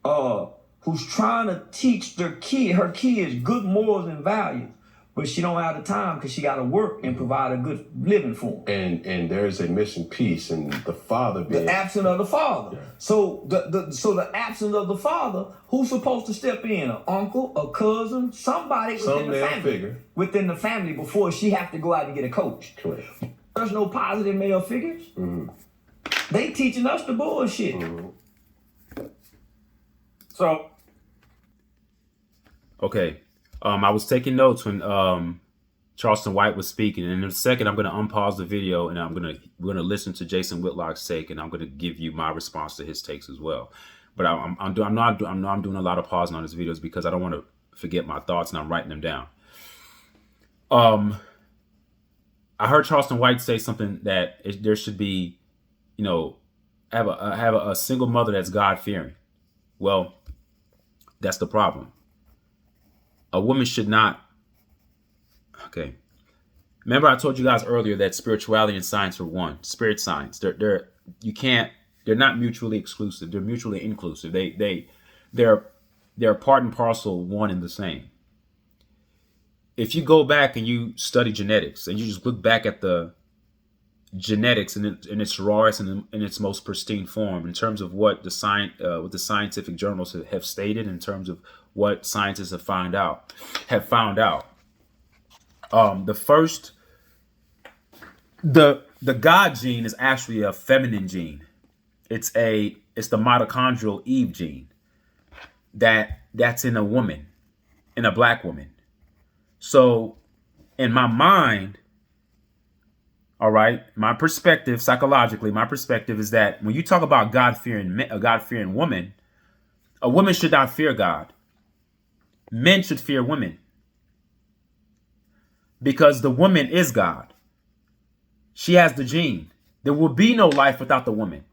who's trying to teach her kids good morals and values, but she don't have the time because she got to work and provide a good living for them. And there's a missing piece, and the father being the absence of the father. Yeah. So the absence of the father, who's supposed to step in? An uncle, a cousin, somebody within the family. Figure. Within the family before she have to go out and get a coach. Correct. There's no positive male figures. Mm-hmm. They teaching us the bullshit. Mm-hmm. So, okay. I was taking notes when Charleston White was speaking, and in a second I'm going to unpause the video and we're gonna listen to Jason Whitlock's take, and I'm going to give you my response to his takes as well. But I'm doing a lot of pausing on his videos because I don't want to forget my thoughts, and I'm writing them down. I heard Charleston White say something that there should be, have a single mother that's God-fearing. Well, that's the problem. A woman should not. Okay. Remember, I told you guys earlier that spirituality and science are one. Spirit science. They're not mutually exclusive. They're mutually inclusive. They're part and parcel, one and the same. If you go back and you study genetics and you just look back at the genetics in its rawest and in its most pristine form, in terms of what the scientific journals have stated, in terms of what scientists have found out, the God gene is actually a feminine gene. It's the mitochondrial Eve gene that's in a woman, in a black woman. So in my mind, all right, my perspective psychologically, is that when you talk about a God-fearing woman, a woman should not fear God. Men should fear women, because the woman is God. She has the gene. There will be no life without the woman.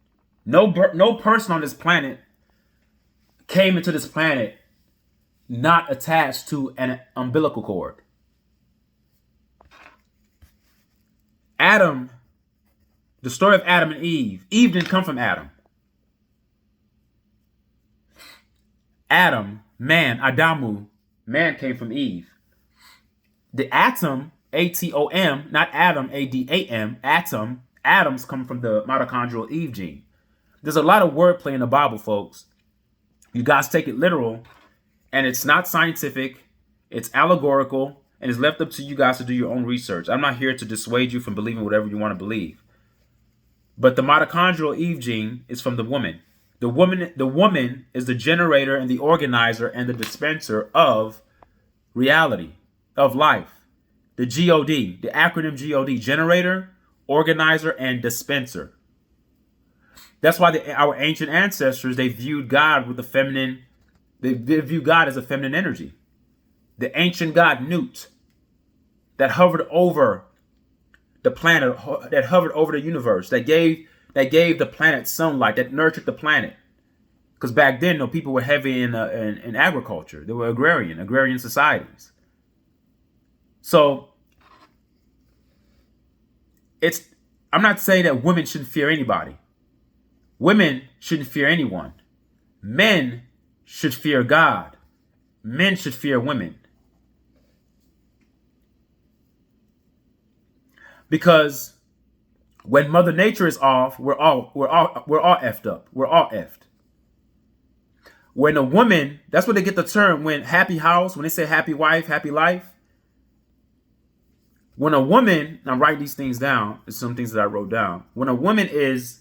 No person on this planet came into this planet not attached to an umbilical cord. Adam, the story of Adam and Eve. Eve didn't come from Adam. Adam, man, Adamu, man came from Eve. The atom, A-T-O-M, not Adam, A-D-A-M, atom, atoms come from the mitochondrial Eve gene. There's a lot of wordplay in the Bible, folks. You guys take it literal, and it's not scientific, it's allegorical, and it's left up to you guys to do your own research. I'm not here to dissuade you from believing whatever you want to believe. But the mitochondrial Eve gene is from the woman. The woman is the generator and the organizer and the dispenser of reality, of life. The G-O-D, the acronym G-O-D, generator, organizer, and dispenser. That's why our ancient ancestors, they viewed God with the feminine, they viewed God as a feminine energy. The ancient god Nut that hovered over the planet, that hovered over the universe, that gave the planet sunlight, that nurtured the planet. Because back then, people were heavy in agriculture. They were agrarian societies. So I'm not saying that women shouldn't fear anybody. Women shouldn't fear anyone. Men should fear God. Men should fear women. Because when Mother Nature is off, we're all effed up. We're all effed. When a woman, that's where they get the term, when happy house, when they say happy wife, happy life. When a woman, I'm writing these things down, there's some things that I wrote down. When a woman is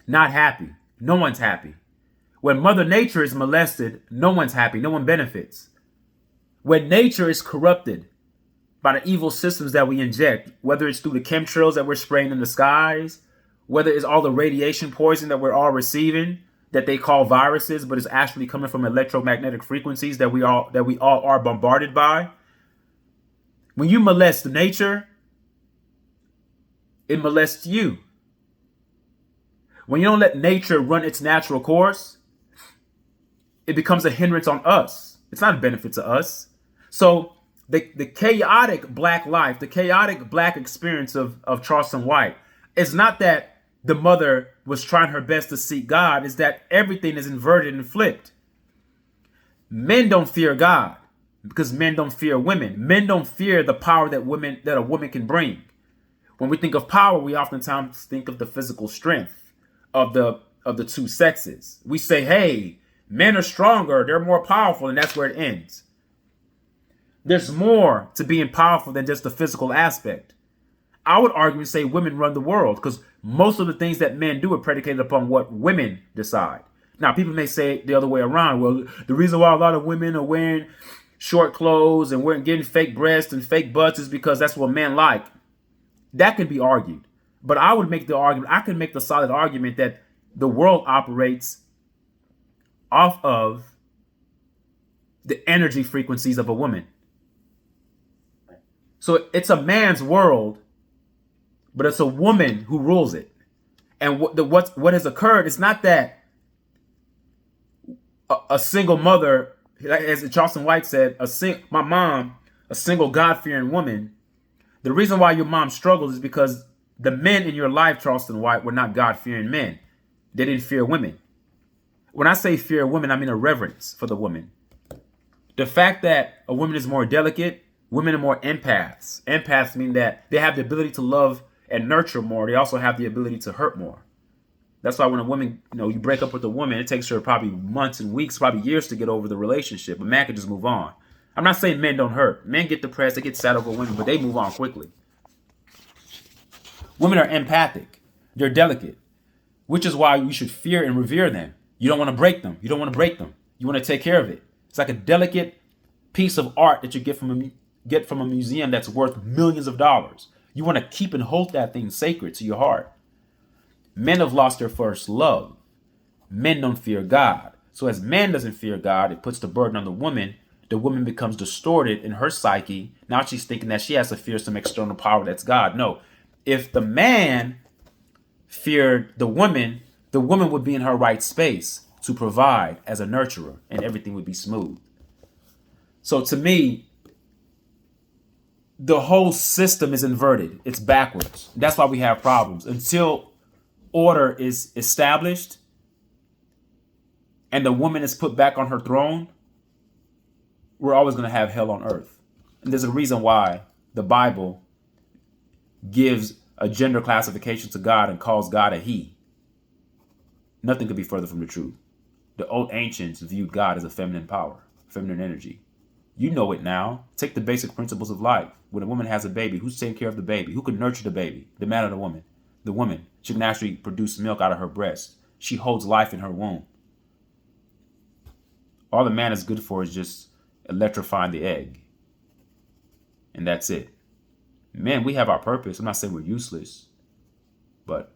not happy, no one's happy. When Mother Nature is molested, no one's happy, no one benefits. When nature is corrupted by the evil systems that we inject, whether it's through the chemtrails that we're spraying in the skies, whether it's all the radiation poison that we're all receiving, that they call viruses, but it's actually coming from electromagnetic frequencies that we all are bombarded by. When you molest nature, it molests you. When you don't let nature run its natural course, it becomes a hindrance on us. It's not a benefit to us. So the chaotic black life, the chaotic black experience of Charleston White, is not that the mother was trying her best to seek God, is that everything is inverted and flipped. Men don't fear God because men don't fear women. Men don't fear the power that a woman can bring. When we think of power, we oftentimes think of the physical strength of the two sexes. We say, hey, men are stronger, they're more powerful, and that's where it ends. There's more to being powerful than just the physical aspect. I would argue and say women run the world because most of the things that men do are predicated upon what women decide. Now, people may say it the other way around. Well, the reason why a lot of women are wearing short clothes and we're getting fake breasts and fake butts is because that's what men like. That can be argued. But I would make the argument, I can make the solid argument that the world operates off of the energy frequencies of a woman. So it's a man's world, but it's a woman who rules it. And what has occurred is not that a single mother, as Charleston White said, my mom, a single God-fearing woman. The reason why your mom struggles is because the men in your life, Charleston White, were not God-fearing men. They didn't fear women. When I say fear women, I mean a reverence for the woman. The fact that a woman is more delicate, women are more empaths. Empaths mean that they have the ability to love and nurture more. They also have the ability to hurt more. That's why when a woman, you break up with a woman, it takes her probably months and weeks, probably years to get over the relationship. A man can just move on. I'm not saying men don't hurt. Men get depressed, they get sad over women, but they move on quickly. Women are empathic. They're delicate, which is why you should fear and revere them. You don't want to break them. You don't want to break them. You want to take care of it. It's like a delicate piece of art that you get from a museum that's worth millions of dollars. You want to keep and hold that thing sacred to your heart. Men have lost their first love. Men don't fear God. So as man doesn't fear God, it puts the burden on the woman. The woman becomes distorted in her psyche. Now she's thinking that she has to fear some external power that's God. No. If the man feared the woman would be in her right space to provide as a nurturer, and everything would be smooth. So to me, the whole system is inverted. It's backwards. That's why we have problems. Until order is established and the woman is put back on her throne, we're always going to have hell on earth. And there's a reason why the Bible gives a gender classification to God and calls God a he. Nothing could be further from the truth. The old ancients viewed God as a feminine power, feminine energy. You know it now. Take the basic principles of life. When a woman has a baby, who's taking care of the baby? Who can nurture the baby? The man or the woman? The woman. She can actually produce milk out of her breast. She holds life in her womb. All the man is good for is just electrifying the egg. And that's it. Men, we have our purpose. I'm not saying we're useless, but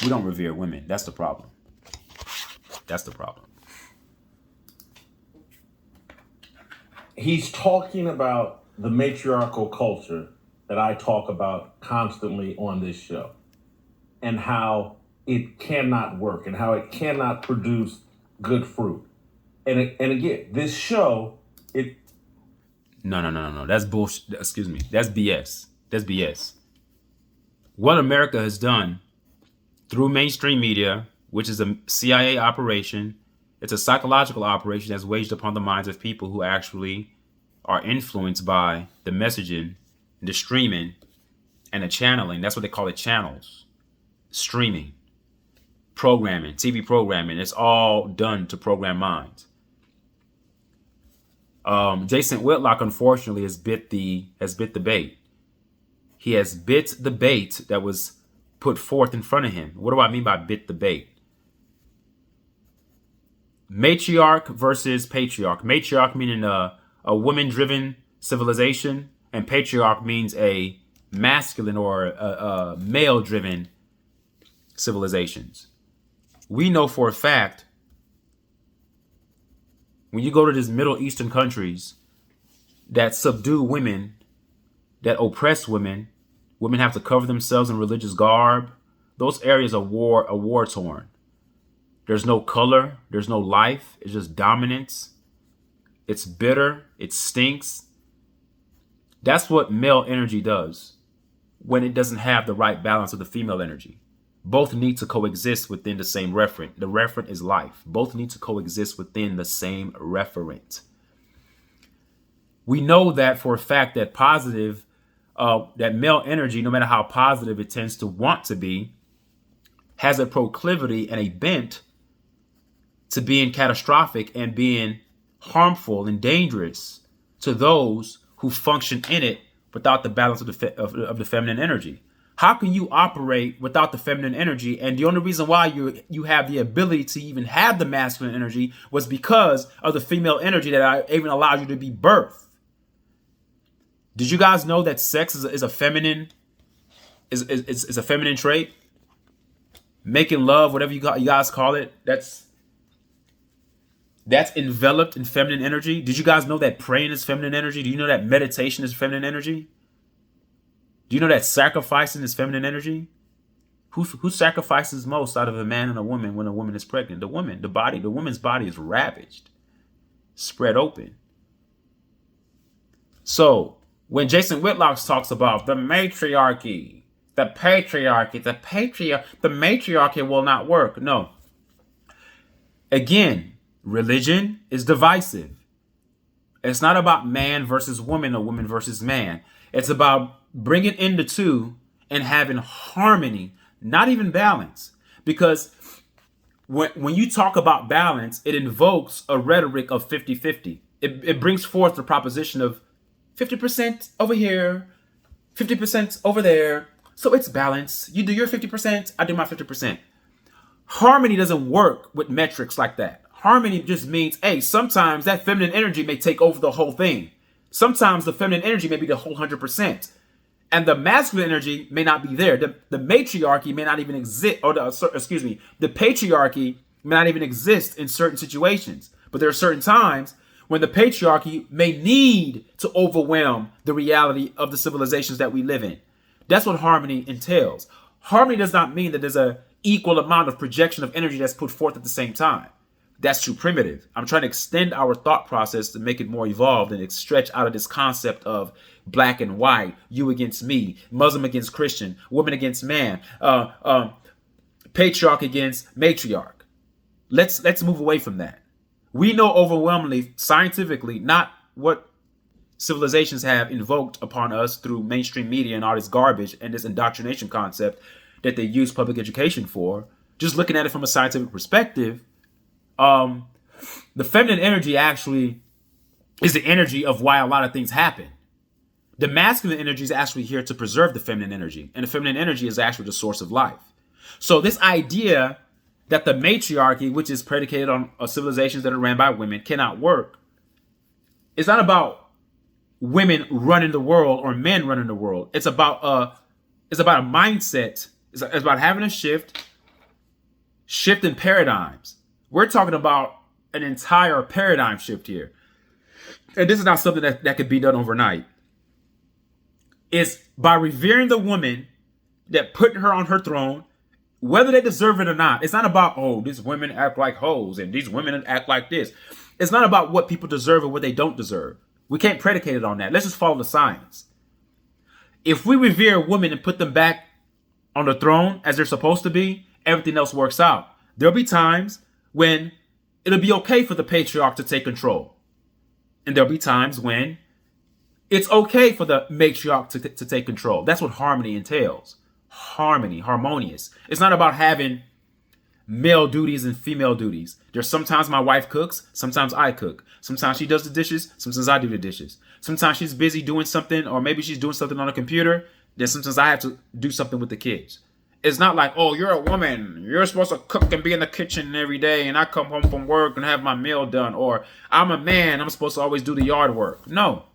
we don't revere women. That's the problem. That's the problem. He's talking about the matriarchal culture that I talk about constantly on this show, and how it cannot work and how it cannot produce good fruit. And again, this show, No. That's bullshit. Excuse me. That's BS. That's BS. What America has done through mainstream media, which is a CIA operation, it's a psychological operation that's waged upon the minds of people who actually are influenced by the messaging, the streaming, and the channeling. That's what they call it, channels. Streaming, programming, TV programming. It's all done to program minds. Jason Whitlock, unfortunately, has bit the bait. He has bit the bait that was put forth in front of him. What do I mean by bit the bait? Matriarch versus patriarch. Matriarch meaning a woman-driven civilization, and patriarch means a masculine or a male-driven civilizations. We know for a fact, when you go to these Middle Eastern countries that subdue women, that oppress women, women have to cover themselves in religious garb. Those areas are war torn. There's no color. There's no life. It's just dominance. It's bitter. It stinks. That's what male energy does when it doesn't have the right balance of the female energy. Both need to coexist within the same referent. The referent is life. Both need to coexist within the same referent. We know that for a fact that that male energy, no matter how positive it tends to want to be, has a proclivity and a bent to being catastrophic and being harmful and dangerous to those who function in it without the balance of the feminine energy. How can you operate without the feminine energy? And the only reason why you have the ability to even have the masculine energy was because of the female energy that even allowed you to be birthed. Did you guys know that sex is a feminine is a feminine trait? Making love, whatever you guys call it, that's enveloped in feminine energy. Did you guys know that praying is feminine energy? Do you know that meditation is feminine energy? Do you know that sacrificing is feminine energy? Who sacrifices most out of a man and a woman when a woman is pregnant? The woman, the woman's body is ravaged, spread open. So when Jason Whitlock talks about the matriarchy, the matriarchy will not work. No. Again, religion is divisive. It's not about man versus woman or woman versus man. It's about bringing in the two and having harmony, not even balance. Because when you talk about balance, it invokes a rhetoric of 50-50. It brings forth the proposition of 50% over here, 50% over there. So it's balance. You do your 50%, I do my 50%. Harmony doesn't work with metrics like that. Harmony just means, hey, sometimes that feminine energy may take over the whole thing. Sometimes the feminine energy may be the whole 100%. And the masculine energy may not be there. The matriarchy may not even exist, or the patriarchy may not even exist in certain situations. But there are certain times when the patriarchy may need to overwhelm the reality of the civilizations that we live in. That's what harmony entails. Harmony does not mean that there's an equal amount of projection of energy that's put forth at the same time. That's too primitive. I'm trying to extend our thought process to make it more evolved and stretch out of this concept of black and white, you against me, Muslim against Christian, woman against man, patriarch against matriarch. Let's move away from that. We know overwhelmingly, scientifically, not what civilizations have invoked upon us through mainstream media and all this garbage and this indoctrination concept that they use public education for. Just looking at it from a scientific perspective, the feminine energy actually is the energy of why a lot of things happen. The masculine energy is actually here to preserve the feminine energy, and the feminine energy is actually the source of life. So this idea that the matriarchy, which is predicated on civilizations that are ran by women, cannot work, it's not about women running the world or men running the world. It's about a mindset. It's about having a shift in paradigms. We're talking about an entire paradigm shift here. And this is not something that could be done overnight. It's by revering the woman, that putting her on her throne, whether they deserve it or not. It's not about, oh, these women act like hoes and these women act like this. It's not about what people deserve or what they don't deserve. We can't predicate it on that. Let's just follow the science. If we revere women and put them back on the throne as they're supposed to be, everything else works out. There'll be times when it'll be okay for the patriarch to take control. And there'll be times when it's okay for the matriarch to take control. That's what harmony entails. Harmony, harmonious. It's not about having male duties and female duties. There's sometimes my wife cooks, sometimes I cook. Sometimes she does the dishes, sometimes I do the dishes. Sometimes she's busy doing something, or maybe she's doing something on a computer. Then sometimes I have to do something with the kids. It's not like, oh, you're a woman, you're supposed to cook and be in the kitchen every day, and I come home from work and have my meal done. Or I'm a man, I'm supposed to always do the yard work. No,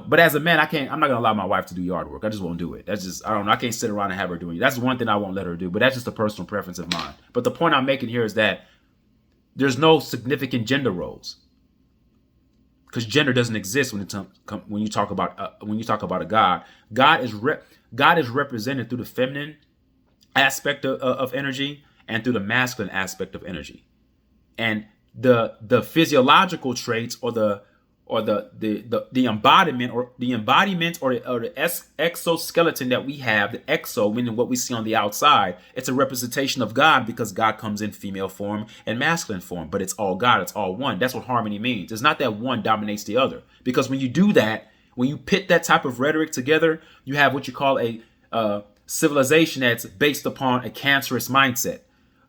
but as a man, I'm not gonna allow my wife to do yard work. I just won't do it. That's just, I don't know. I can't sit around and have her doing it. That's one thing I won't let her do, but that's just a personal preference of mine. But the point I'm making here is that there's no significant gender roles, because gender doesn't exist when you talk about a God. God is represented through the feminine aspect of energy and through the masculine aspect of energy, and the physiological traits or the embodiment or the exoskeleton that we have, the exo, meaning what we see on the outside, it's a representation of God, because God comes in female form and masculine form, but it's all God, it's all one. That's what harmony means. It's not that one dominates the other, because when you do that, when you pit that type of rhetoric together, you have what you call a civilization that's based upon a cancerous mindset.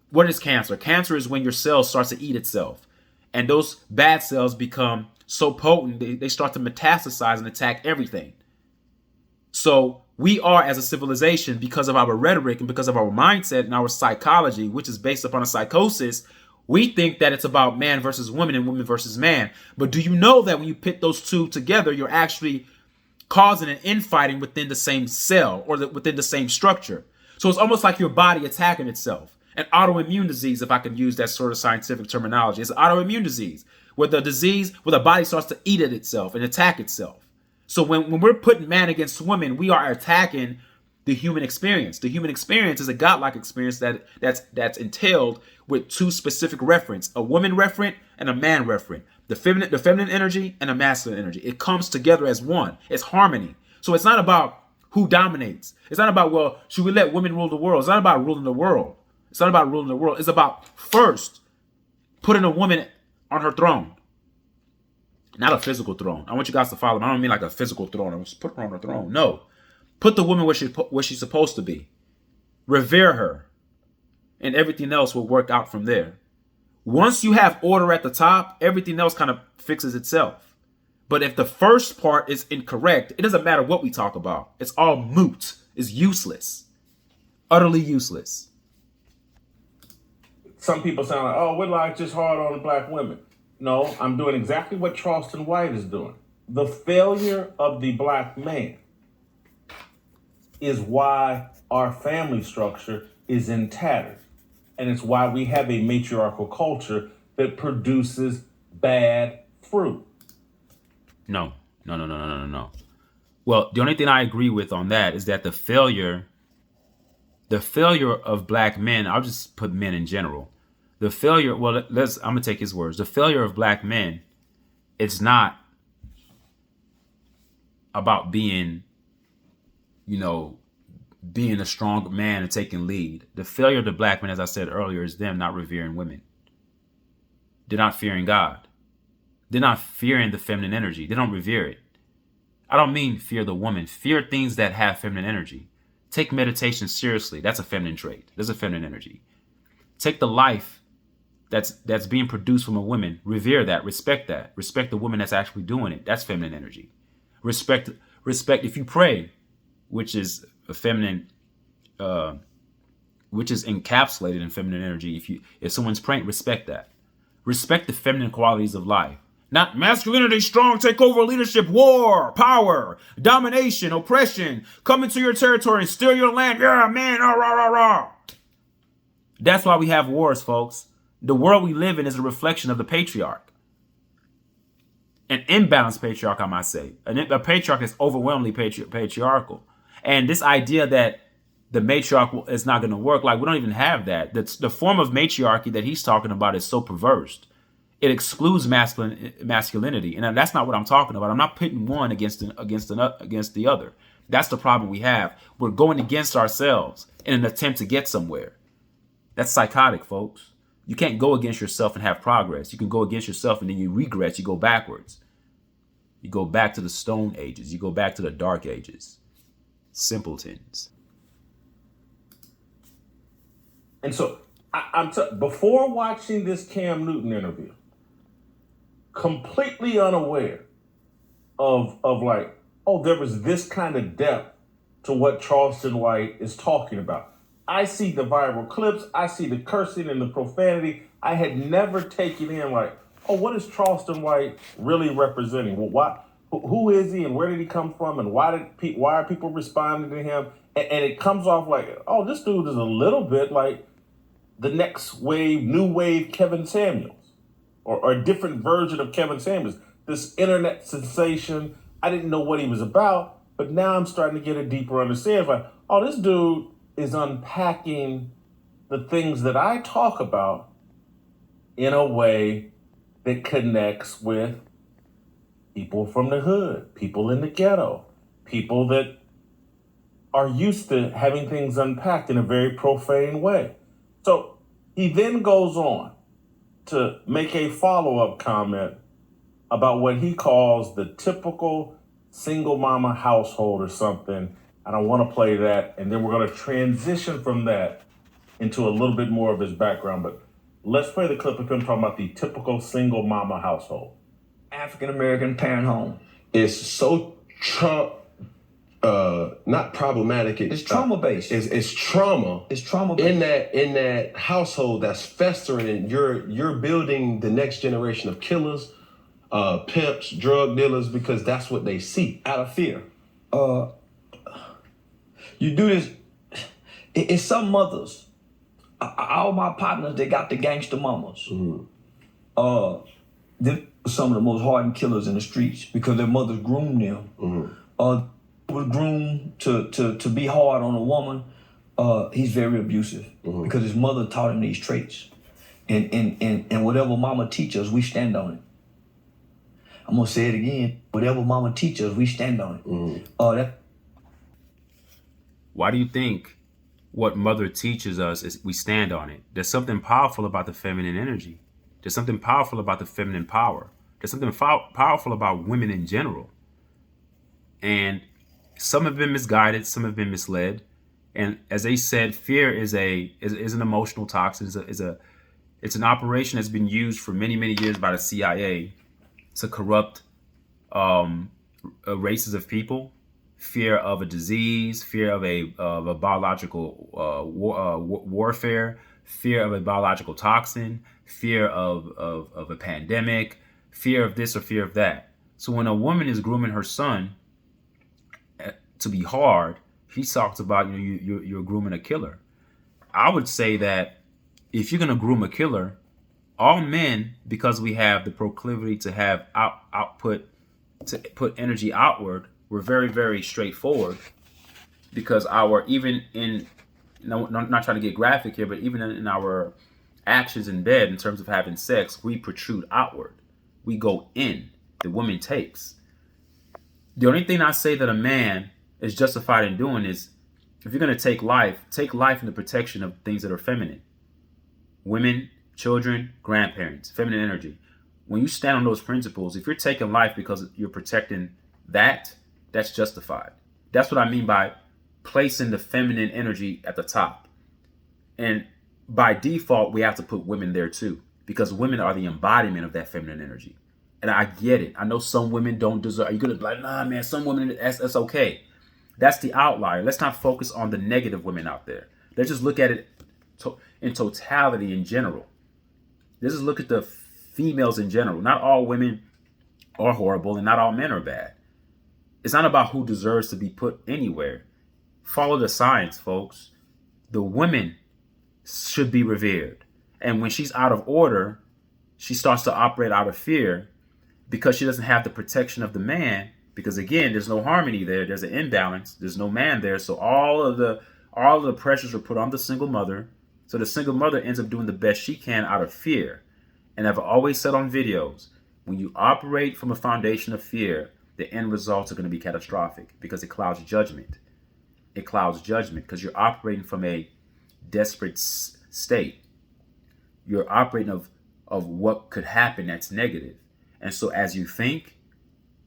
What is cancer? Cancer is when your cells start to eat itself, and those bad cells become so potent, they start to metastasize and attack everything. So we are, as a civilization, because of our rhetoric and because of our mindset and our psychology, which is based upon a psychosis, we think that it's about man versus woman and woman versus man. But do you know that when you pit those two together, you're actually causing an infighting within the same cell or within the same structure? So it's almost like your body attacking itself. An autoimmune disease, if I can use that sort of scientific terminology, it's an autoimmune disease, where the body starts to eat at itself and attack itself. So when we're putting man against woman, we are attacking the human experience. The human experience is a godlike experience that's entailed with two specific referents: a woman referent and a man referent. The feminine energy and a masculine energy. It comes together as one. It's harmony. So it's not about who dominates. It's not about, well, should we let women rule the world? It's not about ruling the world. It's not about ruling the world. It's about first putting a woman on her throne. Not a physical throne. I want you guys to follow me. I don't mean like a physical throne. I'm just put her on her throne. No. Put the woman where she's supposed to be. Revere her. And everything else will work out from there. Once you have order at the top, everything else kind of fixes itself. But if the first part is incorrect, it doesn't matter what we talk about. It's all moot. It's useless. Utterly useless. Some people sound like, oh, Whitlock just hard on the black women. No, I'm doing exactly what Charleston White is doing. The failure of the black man is why our family structure is in tatters. And it's why we have a matriarchal culture that produces bad fruit. No. Well, the only thing I agree with on that is that the failure of black men, I'll just put men in general. The failure, well, I'm going to take his words. The failure of black men, it's not about being, being a strong man and taking lead. The failure of the black men, as I said earlier, is them not revering women. They're not fearing God. They're not fearing the feminine energy. They don't revere it. I don't mean fear the woman. Fear things that have feminine energy. Take meditation seriously. That's a feminine trait. There's a feminine energy. Take the life that's being produced from a woman. Revere that. Respect that. Respect the woman that's actually doing it. That's feminine energy. Respect if you pray, which is a feminine, which is encapsulated in feminine energy. If someone's praying, respect that. Respect the feminine qualities of life. Not masculinity, strong, take over leadership, war, power, domination, oppression, come into your territory and steal your land. Yeah, man, rah, rah, rah, rah. That's why we have wars, folks. The world we live in is a reflection of the patriarch. An imbalanced patriarch, I might say. A patriarch is overwhelmingly patriarchal. And this idea that the matriarch is not going to work, like we don't even have that. The form of matriarchy that he's talking about is so perverse. It excludes masculinity. And that's not what I'm talking about. I'm not pitting one against the other. That's the problem we have. We're going against ourselves in an attempt to get somewhere. That's psychotic, folks. You can't go against yourself and have progress. You can go against yourself and then you regret. You go backwards. You go back to the Stone Ages. You go back to the Dark Ages. Simpletons. And so, before watching this Cam Newton interview, completely unaware of like, oh, there was this kind of depth to what Charleston White is talking about. I see the viral clips. I see the cursing and the profanity. I had never taken in like, oh, what is Charleston White really representing? Well, who is he and where did he come from and why are people responding to him? And it comes off like, oh, this dude is a little bit like the next wave, new wave Kevin Samuels or a different version of Kevin Samuels. This internet sensation. I didn't know what he was about, but now I'm starting to get a deeper understanding. Like, oh, this dude is unpacking the things that I talk about in a way that connects with people from the hood, people in the ghetto, people that are used to having things unpacked in a very profane way. So he then goes on to make a follow-up comment about what he calls the typical single mama household or something. I don't want to play that. And then we're going to transition from that into a little bit more of his background. But let's play the clip of him talking about the typical single mama household. African-American parent home. It's so not problematic. It's trauma-based. It's trauma. It's trauma-based. In that household that's festering, and you're building the next generation of killers, pimps, drug dealers, because that's what they see. Out of fear. You do this. It's some mothers. All my partners, they got the gangster mamas. Mm-hmm. Them some of the most hardened killers in the streets because their mothers groomed them. Mm-hmm. Was groomed to be hard on a woman. He's very abusive because his mother taught him these traits. And whatever mama teaches us, we stand on it. I'm gonna say it again. Whatever mama teaches us, we stand on it. Mm-hmm. Why do you think what mother teaches us is we stand on it? There's something powerful about the feminine energy. There's something powerful about the feminine power. There's something powerful about women in general. And some have been misguided, some have been misled. And as they said, fear is an emotional toxin. It's an operation that's been used for many, many years by the CIA to corrupt races of people. Fear of a disease, fear of a biological warfare, fear of a biological toxin, fear of a pandemic, fear of this or fear of that. So when a woman is grooming her son to be hard, he talks about you're grooming a killer. I would say that if you're gonna groom a killer, all men, because we have the proclivity to have output to put energy outward, we're very, very straightforward because not trying to get graphic here, but even in our actions in bed in terms of having sex, we protrude outward. We go in. The woman takes. The only thing I say that a man is justified in doing is, if you're going to take life in the protection of things that are feminine. Women, children, grandparents, feminine energy. When you stand on those principles, if you're taking life because you're protecting that, that's justified. That's what I mean by placing the feminine energy at the top. And by default, we have to put women there too, because women are the embodiment of that feminine energy. And I get it. I know some women don't deserve. You're going to be like, nah, man, some women, that's okay. That's the outlier. Let's not focus on the negative women out there. Let's just look at it in totality in general. Let's just look at the females in general. Not all women are horrible and not all men are bad. It's not about who deserves to be put anywhere. Follow the science, folks. The women should be revered. And when she's out of order, she starts to operate out of fear because she doesn't have the protection of the man. Because again, there's no harmony there. There's an imbalance. There's no man there. So all of the pressures are put on the single mother. So the single mother ends up doing the best she can out of fear. And I've always said on videos, when you operate from a foundation of fear, the end results are going to be catastrophic because it clouds judgment. It clouds judgment because you're operating from a desperate state. You're operating of what could happen that's negative. And so as you think,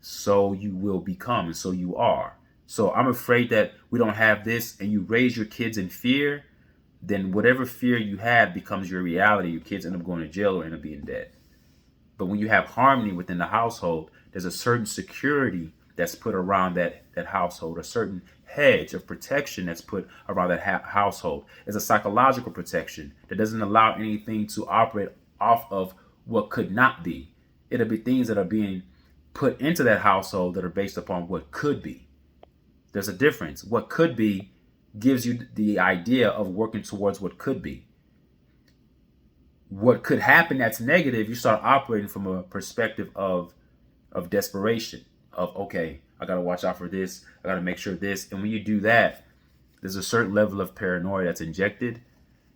so you will become, and so you are. So I'm afraid that we don't have this, and you raise your kids in fear, then whatever fear you have becomes your reality. Your kids end up going to jail or end up being dead. But when you have harmony within the household, there's a certain security that's put around that household, a certain hedge of protection that's put around that household. It's a psychological protection that doesn't allow anything to operate off of what could not be. It'll be things that are being put into that household that are based upon what could be. There's a difference. What could be gives you the idea of working towards what could be. What could happen that's negative, you start operating from a perspective of desperation, of, okay, I got to watch out for this. I got to make sure this. And when you do that, there's a certain level of paranoia that's injected.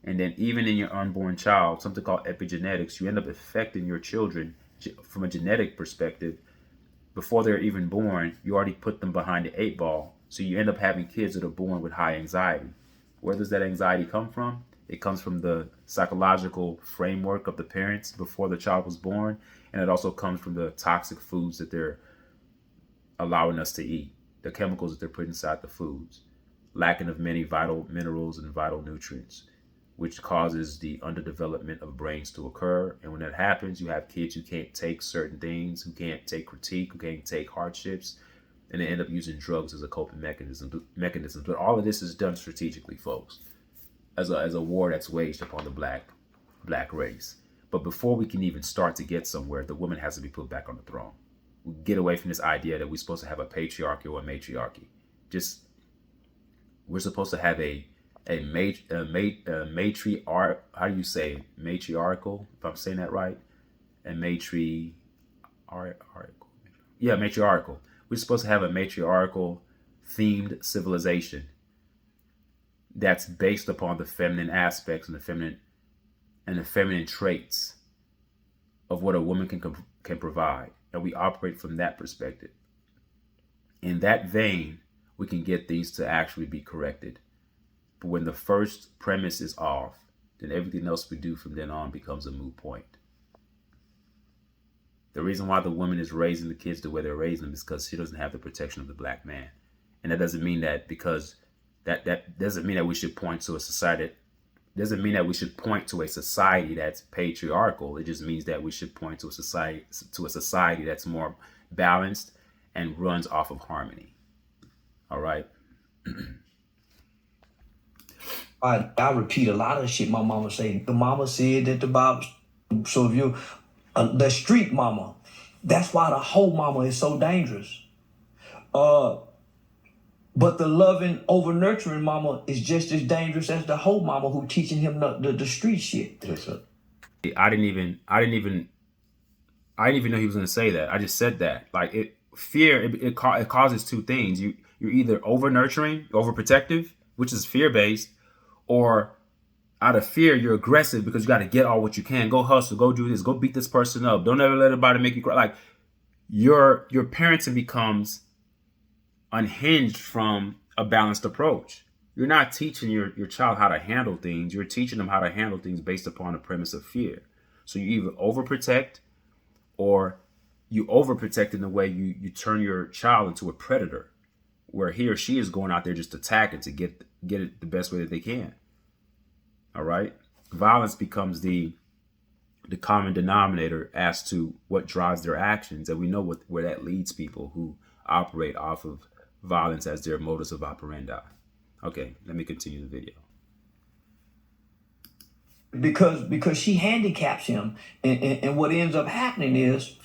And then even in your unborn child, something called epigenetics, you end up affecting your children from a genetic perspective. Before they're even born, you already put them behind the 8 ball. So you end up having kids that are born with high anxiety. Where does that anxiety come from? It comes from the psychological framework of the parents before the child was born. And it also comes from the toxic foods that they're allowing us to eat, the chemicals that they're putting inside the foods, lacking of many vital minerals and vital nutrients, which causes the underdevelopment of brains to occur. And when that happens, you have kids who can't take certain things, who can't take critique, who can't take hardships, and they end up using drugs as a coping mechanism. But all of this is done strategically, folks, as a war that's waged upon the black race. But before we can even start to get somewhere, the woman has to be put back on the throne. We get away from this idea that we're supposed to have a patriarchy or a matriarchy. We're supposed to have a matriarch. How do you say matriarchal? If I'm saying that right, matriarchal. We're supposed to have a matriarchal themed civilization that's based upon the feminine aspects and the feminine traits of what a woman can provide, and we operate from that perspective. In that vein, we can get things to actually be corrected. But when the first premise is off, then everything else we do from then on becomes a moot point. The reason why the woman is raising the kids the way they're raising them is because she doesn't have the protection of the black man. And that doesn't mean that because that doesn't mean that we should point to a society. Doesn't mean that we should point to a society that's patriarchal. It just means that we should point to a society that's more balanced and runs off of harmony. All right. I repeat a lot of shit my mama said. The mama said that the Bible. So if you, the street mama, that's why the whole mama is so dangerous. But the loving, over nurturing mama is just as dangerous as the whole mama who teaching him the street shit. Yes, sir. I didn't even know he was going to say that. I just said that. Like fear, it causes two things. You're either over nurturing, over protective, which is fear based, or Out of fear, you're aggressive because you got to get all what you can. Go hustle, go do this, go beat this person up. Don't ever let anybody make you cry. Like your parenting becomes unhinged from a balanced approach. You're not teaching your child how to handle things. You're teaching them how to handle things based upon the premise of fear. So you either overprotect or you overprotect in the way you turn your child into a predator, where he or she is going out there just attacking to get it the best way that they can. All right. Violence becomes the common denominator as to what drives their actions. And we know where that leads people who operate off of violence as their modus of operandi. Okay, let me continue the video. Because she handicaps him. And what ends up happening is,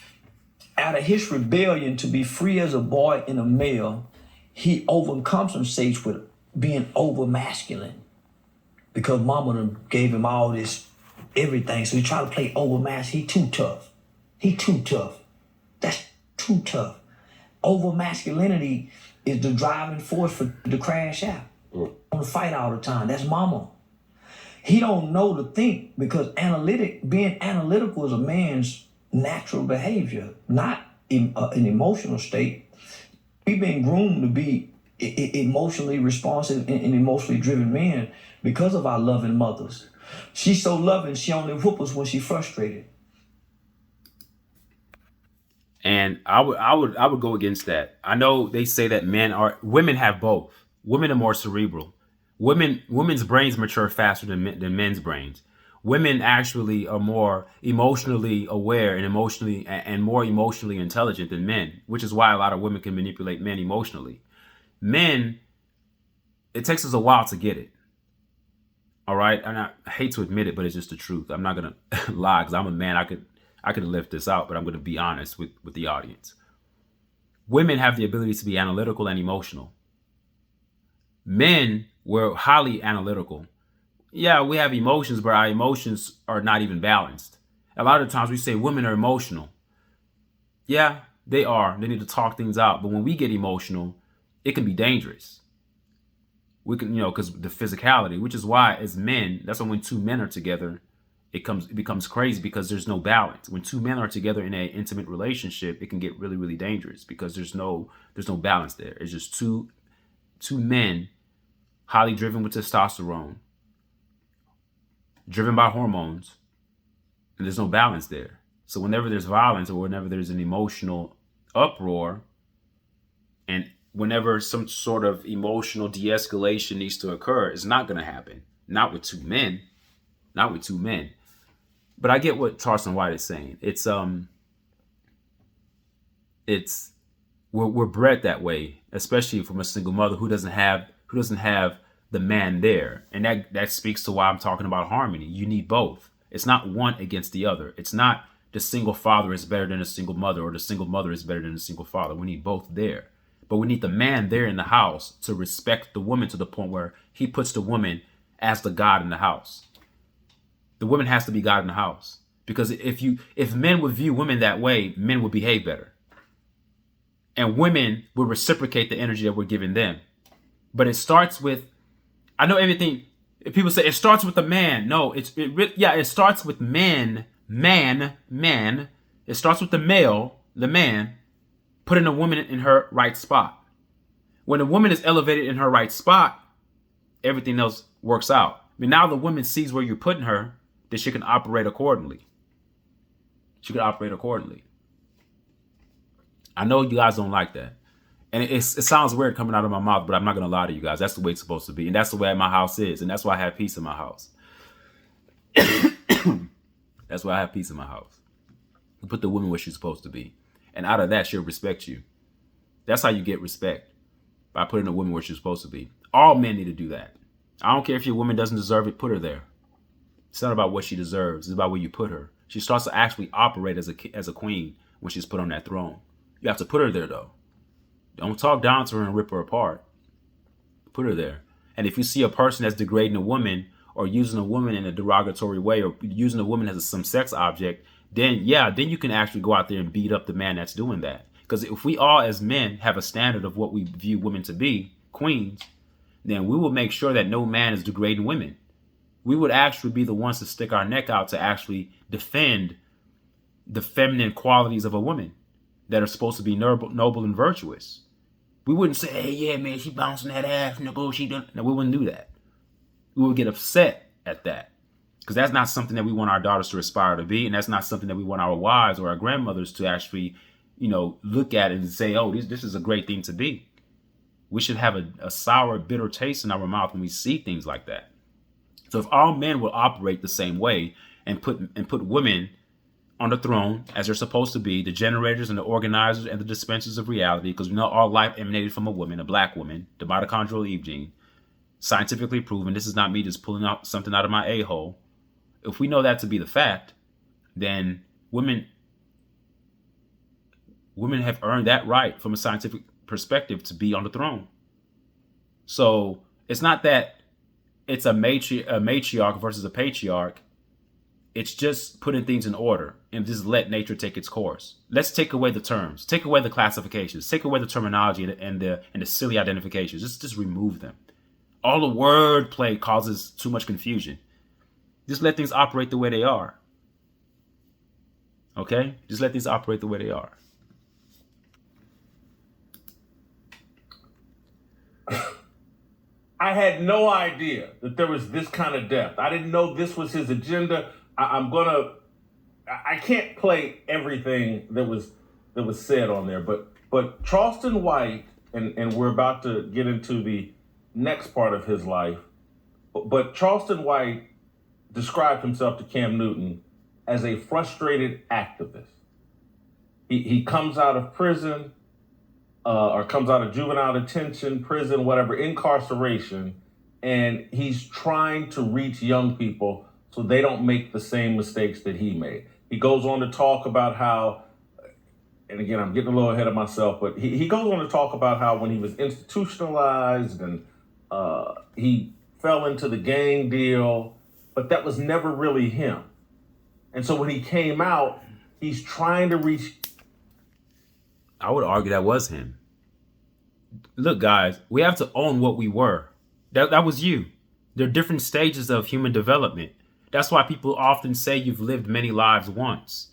out of his rebellion to be free as a boy and a male, he overcompensates with being over masculine. Because mama done gave him all this, everything. So he tried to play over masculine. He too tough. That's too tough. Over masculinity is the driving force for the crash out. Want to fight all the time. That's mama. He don't know to think, because being analytical is a man's natural behavior, not in an emotional state. We've been groomed to be emotionally responsive and emotionally driven men because of our loving mothers. She's so loving, she only whoop us when she's frustrated. And I would go against that. I know they say that women have both. Women are more cerebral. Women's brains mature faster than men's brains. Women actually are more emotionally aware and more emotionally intelligent than men, which is why a lot of women can manipulate men emotionally. Men, it takes us a while to get it. All right, and I hate to admit it, but it's just the truth. I'm not gonna lie, because I'm a man. I could lift this out, but I'm gonna be honest with the audience. Women have the ability to be analytical and emotional. Men, we're highly analytical. Yeah, we have emotions, but our emotions are not even balanced. A lot of times we say women are emotional. Yeah, they are. They need to talk things out. But when we get emotional, it can be dangerous. We can, because the physicality, which is why as men, that's why when two men are together, it becomes crazy, because there's no balance. When two men are together in an intimate relationship, it can get really, really dangerous, because there's no balance there. It's just two men, highly driven with testosterone, driven by hormones, and there's no balance there. So whenever there's violence, or whenever there's an emotional uproar, and whenever some sort of emotional de-escalation needs to occur, it's not going to happen. Not with two men. Not with two men. But I get what Charleston White is saying. We're bred that way, especially from a single mother who doesn't have the man there. And that speaks to why I'm talking about harmony. You need both. It's not one against the other. It's not the single father is better than a single mother, or the single mother is better than a single father. We need both there. But we need the man there in the house to respect the woman to the point where he puts the woman as the God in the house. The woman has to be God in the house. Because if men would view women that way, men would behave better. And women would reciprocate the energy that we're giving them. But it starts with, I know everything, people say it starts with the man. No, it starts with man. It starts with the male, the man, putting a woman in her right spot. When a woman is elevated in her right spot, everything else works out. I mean, now the woman sees where you're putting her, then she can operate accordingly. I know you guys don't like that. And it sounds weird coming out of my mouth, but I'm not going to lie to you guys. That's the way it's supposed to be. And that's the way my house is. And that's why I have peace in my house. That's why I have peace in my house. You put the woman where she's supposed to be. And out of that, she'll respect you. That's how you get respect. By putting a woman where she's supposed to be. All men need to do that. I don't care if your woman doesn't deserve it, put her there. It's not about what she deserves. It's about where you put her. She starts to actually operate as a queen when she's put on that throne. You have to put her there, though. Don't talk down to her and rip her apart. Put her there. And if you see a person that's degrading a woman, or using a woman in a derogatory way, or using a woman as some sex object, then you can actually go out there and beat up the man that's doing that. Because if we all as men have a standard of what we view women to be, queens, then we will make sure that no man is degrading women. we would actually be the ones to stick our neck out to actually defend the feminine qualities of a woman that are supposed to be noble and virtuous. We wouldn't say, hey, yeah, man, she bouncing that ass, nigga, she done. No, we wouldn't do that. We would get upset at that because that's not something that we want our daughters to aspire to be. And that's not something that we want our wives or our grandmothers to actually, look at and say, oh, this is a great thing to be. We should have a sour, bitter taste in our mouth when we see things like that. So if all men will operate the same way and put women on the throne as they're supposed to be, the generators and the organizers and the dispensers of reality, because we know all life emanated from a woman, a black woman, the mitochondrial Eve gene, scientifically proven. This is not me just pulling out something out of my a-hole. If we know that to be the fact, then women have earned that right from a scientific perspective to be on the throne. So it's not that it's a matriarch versus a patriarch. It's just putting things in order and just let nature take its course. Let's take away the terms, take away the classifications, take away the terminology and the silly identifications. Just remove them. All the wordplay causes too much confusion. Just let things operate the way they are. Okay? Just let things operate the way they are. I had no idea that there was this kind of depth. I didn't know this was his agenda. I can't play everything that was said on there, but Charleston White, and we're about to get into the next part of his life, but Charleston White described himself to Cam Newton as a frustrated activist. He comes out of prison, or comes out of juvenile detention, prison, whatever, incarceration, and he's trying to reach young people so they don't make the same mistakes that he made. He goes on to talk about how, and again, I'm getting a little ahead of myself, but he goes on to talk about how when he was institutionalized and he fell into the gang deal, but that was never really him. And so when he came out, he's trying to reach. I would argue that was him. Look, guys, we have to own what we were. That was you. There are different stages of human development. That's why people often say you've lived many lives once.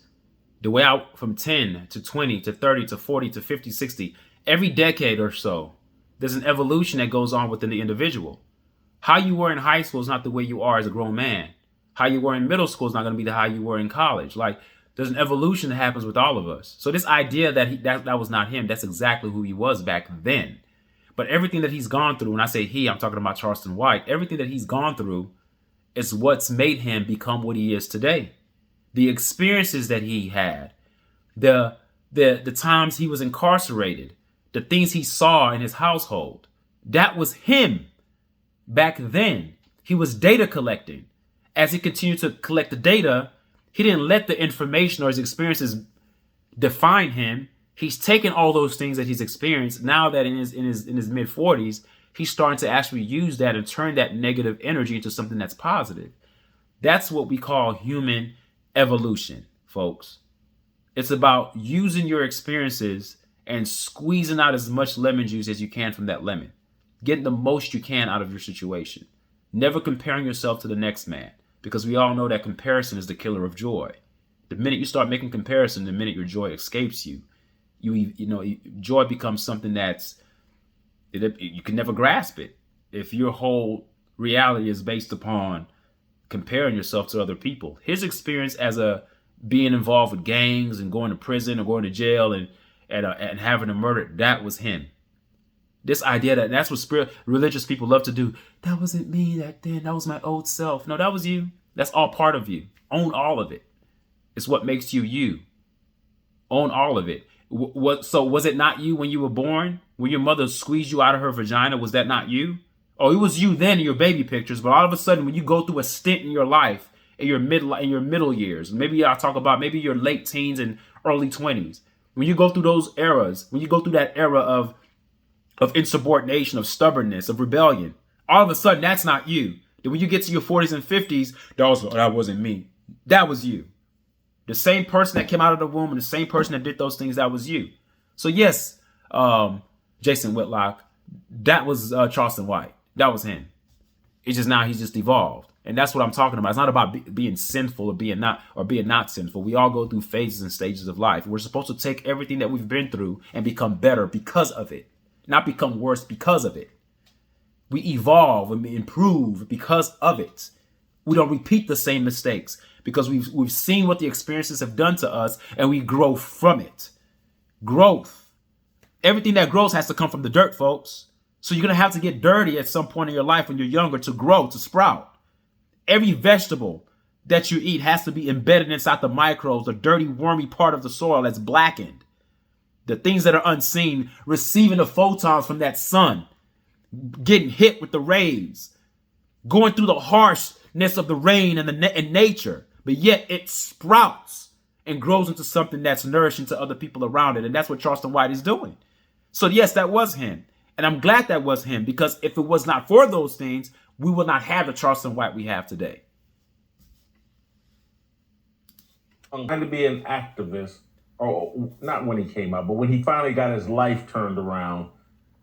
The way out from 10 to 20 to 30 to 40 to 50, 60, every decade or so, there's an evolution that goes on within the individual. How you were in high school is not the way you are as a grown man. How you were in middle school is not going to be how you were in college. Like, there's an evolution that happens with all of us. So this idea that that was not him, that's exactly who he was back then. But everything that he's gone through, when I say he, I'm talking about Charleston White, everything that he's gone through is what's made him become what he is today. The experiences that he had, the times he was incarcerated, the things he saw in his household, that was him back then. He was data collecting. As he continued to collect the data, he didn't let the information or his experiences define him. He's taken all those things that he's experienced. Now that in his mid 40s, he's starting to actually use that and turn that negative energy into something that's positive. That's what we call human evolution, folks. It's about using your experiences and squeezing out as much lemon juice as you can from that lemon. Getting the most you can out of your situation. Never comparing yourself to the next man, because we all know that comparison is the killer of joy. The minute you start making comparison, the minute your joy escapes you, joy becomes something you can never grasp it. If your whole reality is based upon comparing yourself to other people. His experience as being involved with gangs and going to prison or going to jail and having a murder, that was him. This idea that's what religious people love to do. That wasn't me back then. That was my old self. No, that was you. That's all part of you. Own all of it. It's what makes you you. Own all of it. So was it not you when you were born? When your mother squeezed you out of her vagina, was that not you? Oh, it was you then in your baby pictures, but all of a sudden when you go through a stint in your life, in your middle years, maybe I'll talk about maybe your late teens and early 20s, when you go through those eras, when you go through that era of insubordination, of stubbornness, of rebellion, all of a sudden that's not you. Then when you get to your 40s and 50s, that wasn't me. That was you. The same person that came out of the womb and the same person that did those things, that was you. So yes, Jason Whitlock, that was Charleston White. That was him. It's just now he's just evolved. And that's what I'm talking about. It's not about being sinful or being not sinful. We all go through phases and stages of life. We're supposed to take everything that we've been through and become better because of it, not become worse because of it. We evolve and improve because of it. We don't repeat the same mistakes because we've seen what the experiences have done to us, and we grow from it. Growth. Everything that grows has to come from the dirt, folks. So you're going to have to get dirty at some point in your life when you're younger to grow, to sprout. Every vegetable that you eat has to be embedded inside the microbes, the dirty, wormy part of the soil that's blackened. The things that are unseen, receiving the photons from that sun, getting hit with the rays, going through the harshness of the rain and nature, but yet it sprouts and grows into something that's nourishing to other people around it. And that's what Charleston White is doing. So yes, that was him. And I'm glad that was him, because if it was not for those things, we would not have the Charleston White we have today. I'm trying to be an activist, or not when he came out, but when he finally got his life turned around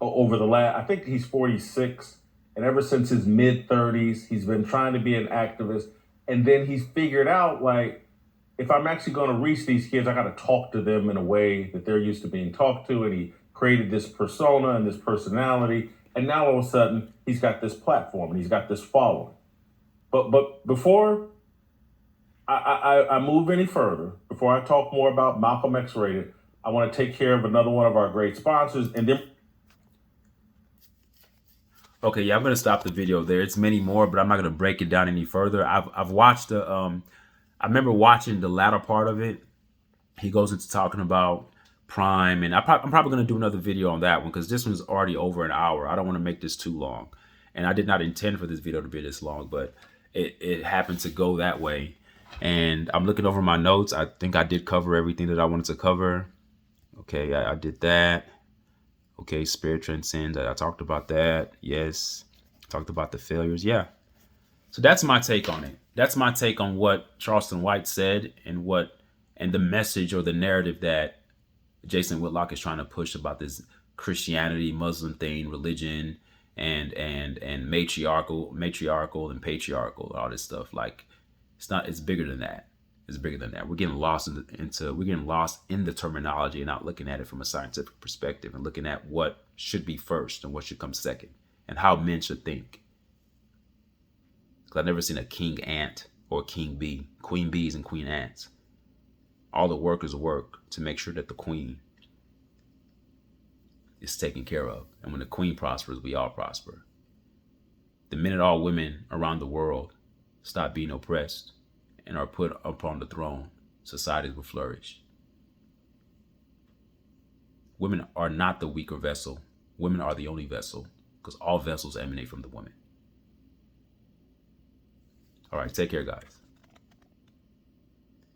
over the last, I think he's 46, and ever since his mid-30s, he's been trying to be an activist. And then he's figured out, like, if I'm actually going to reach these kids, I got to talk to them in a way that they're used to being talked to. And he created this persona and this personality. And now all of a sudden, he's got this platform and he's got this following. But before I move any further, before I talk more about Malcolm X Rated, I want to take care of another one of our great sponsors. And then... Okay, yeah, I'm going to stop the video there. It's many more, but I'm not going to break it down any further. I've watched I remember watching the latter part of it. He goes into talking about Prime, and I'm probably going to do another video on that one, because this one's already over an hour. I don't want to make this too long, and I did not intend for this video to be this long, but it happened to go that way. And I'm looking over my notes. I think I did cover everything that I wanted to cover. Okay, I did that. Okay, spirit transcends. I talked about that. Yes, talked about the failures. Yeah. So that's my take on it. That's my take on what Charleston White said, and the message or the narrative that Jason Whitlock is trying to push about this Christianity, Muslim thing, religion, and matriarchal and patriarchal, all this stuff. Like, it's bigger than that. It's bigger than that. We're getting lost in the terminology and not looking at it from a scientific perspective, and looking at what should be first and what should come second, and how men should think. Because I've never seen a king ant or a king bee, queen bees and queen ants. All the workers work to make sure that the queen is taken care of. And when the queen prospers, we all prosper. The minute all women around the world stop being oppressed and are put upon the throne, societies will flourish. Women are not the weaker vessel. Women are the only vessel, because all vessels emanate from the woman. All right, take care, guys.